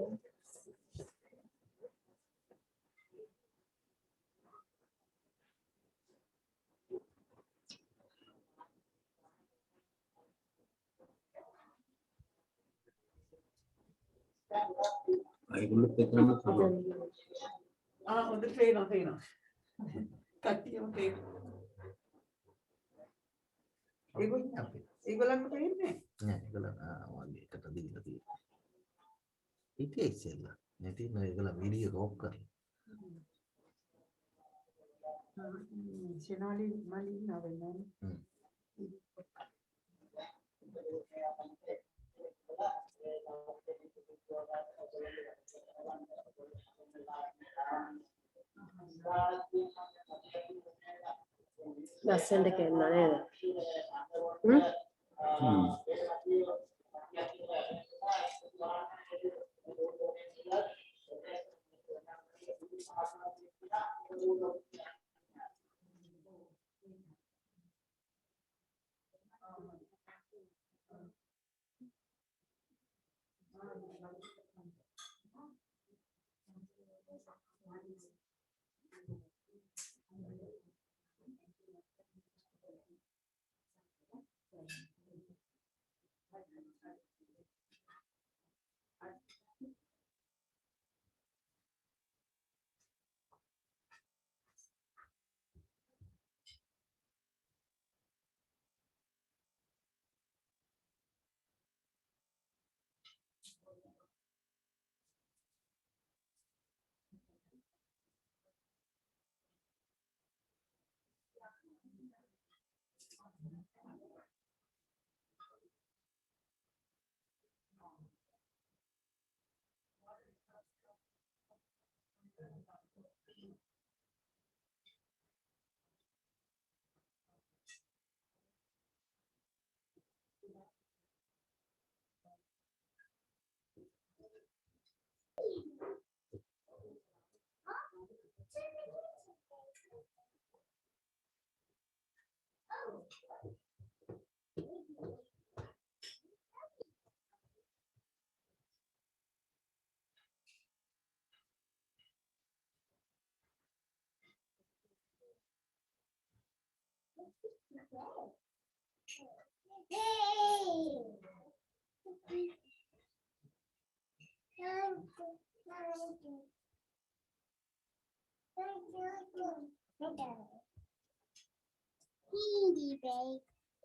S3: ඒගොල්ලෝ දෙකම තමයි.
S6: හොඳ තේනවා. කට්ටියම තේනවා. ඒගොල්ලන්ට තේන්නේ
S2: නෑ ඒගොල්ලන් වගේ එකට දීලා තියෙනවා. ඉතින් ඉස්සෙල්ලා නැති නෝ ඒගොල්ලන් වීඩියෝ රෝක් කරලා.
S6: Senali mali navenna.
S5: ලස්සනට කියනවා නේද?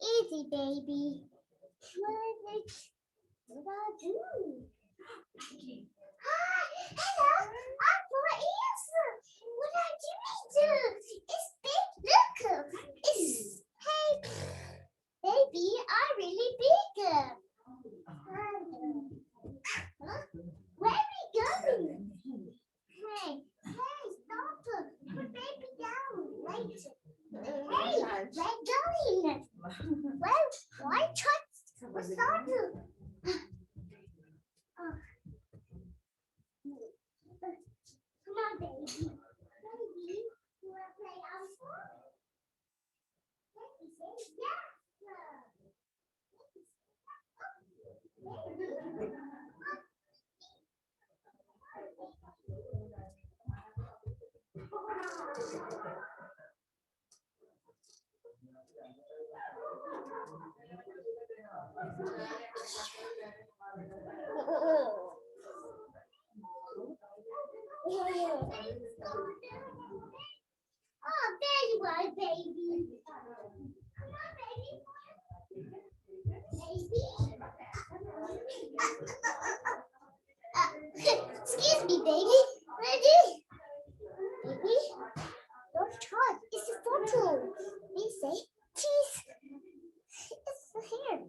S7: Easy baby. What I do? Hi, hello. I'm for answer. What I do? It's big. Look. It's hey, baby. I really big. Where are we going? Hey, stop. Put baby down. Wait. Hey, we're going. Well, why trust? What's that? Come on, baby. Baby, you want to play outside? Baby says yes. Oh, there you are, baby. Come on, baby. Excuse me, baby. Ready? Baby, don't talk. It's a photo. We say cheese. It's here.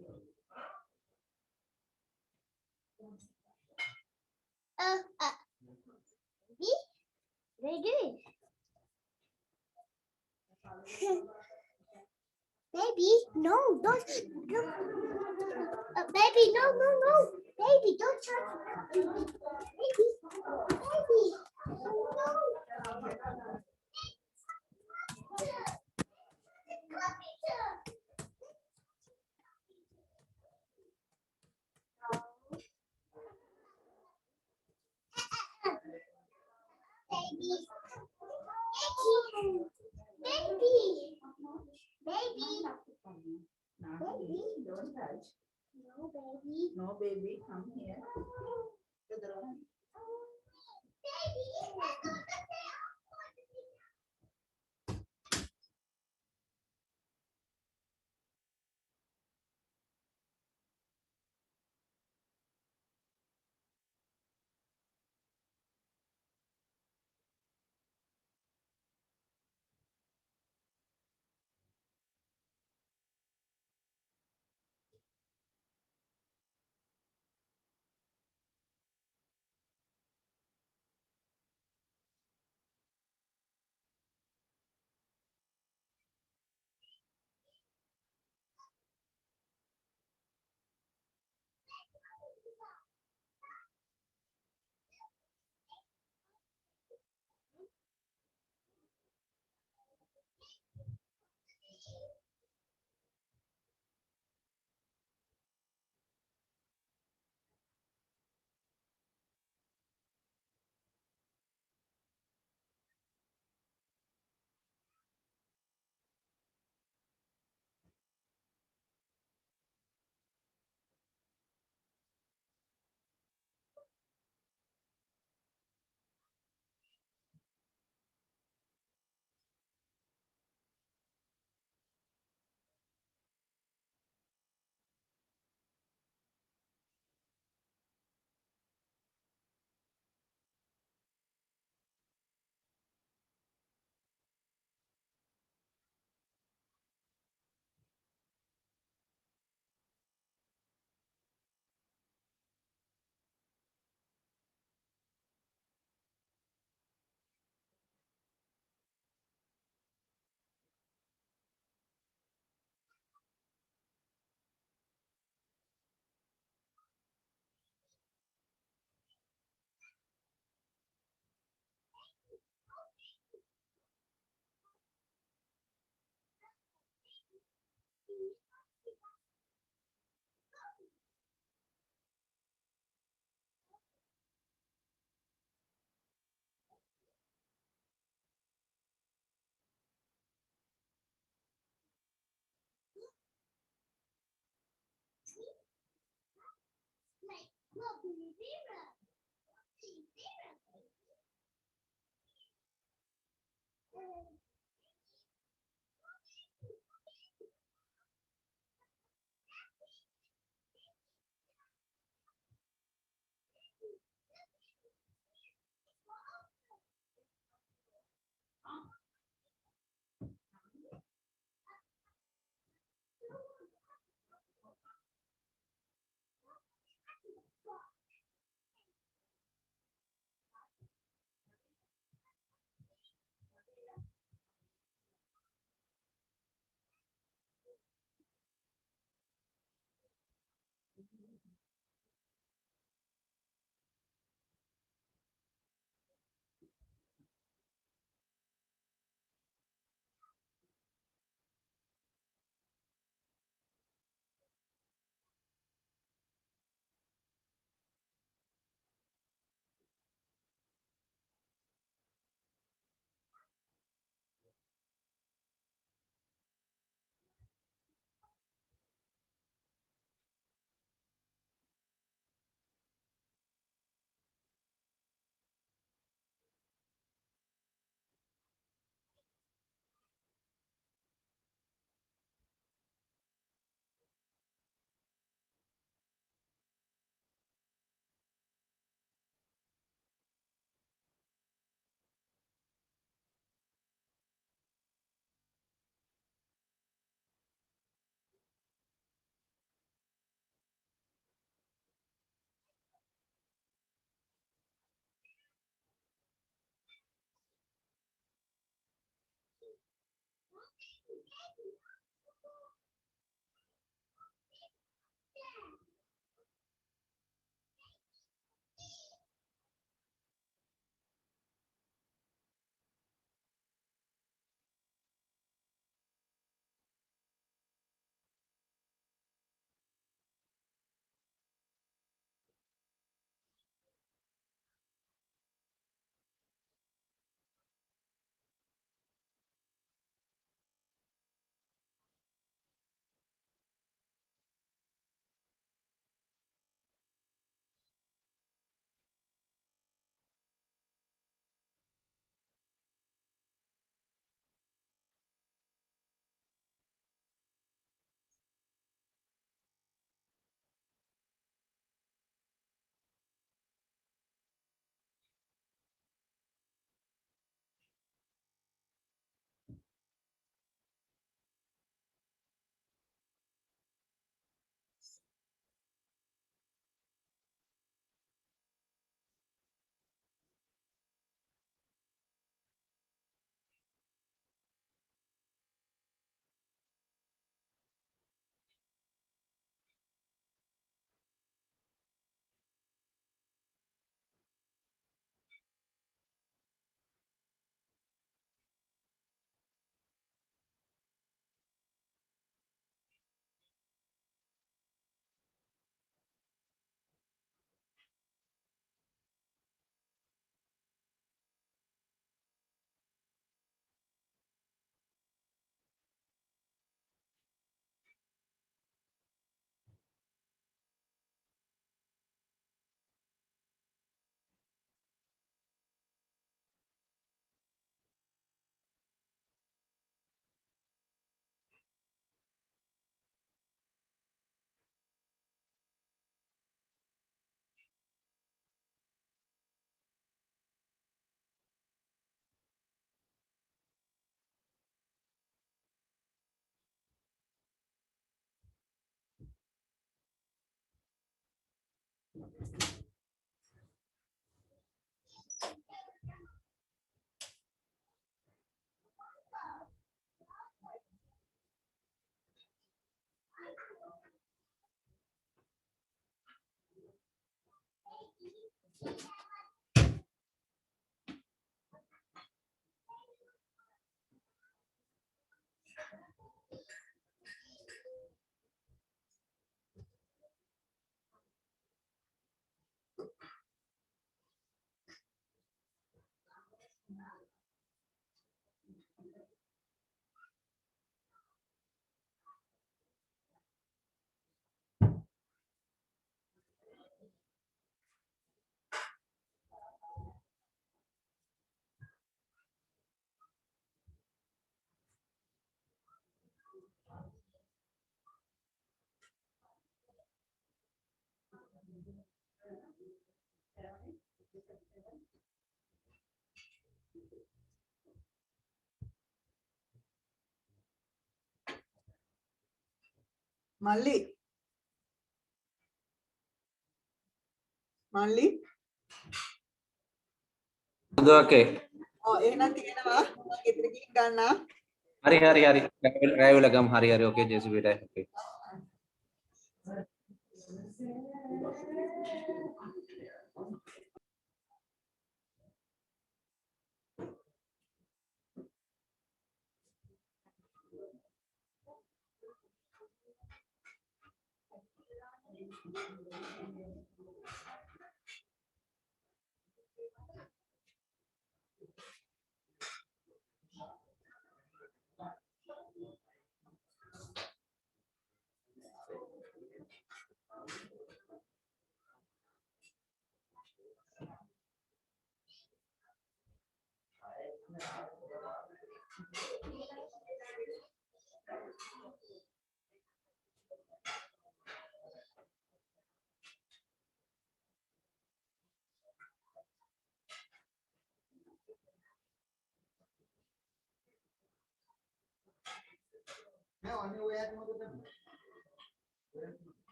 S7: Baby, very good. Baby, no, don't. Baby, no, no, no. Baby, don't touch. Baby, baby, no. Baby, baby, baby, baby,
S6: Don't touch.
S7: no, baby.
S6: No, baby, come here.
S8: මල්ලි මල්ලි
S3: දුවකේ
S8: එහෙනම් තියෙනවා මම ගෙදර ගිහින් ගන්නවා
S3: හරි හරි හරි රැවිල ගම් හරි හරි ඕකේ ජෙසිබිට ඕකේ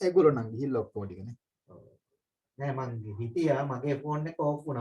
S1: ඒගොල්ලෝ නම් ගිහිල්ලා ඔක්කොම ටිකනේ.
S2: නෑ මං හිතියා මගේ ෆෝන් එක ඕෆ් වුණා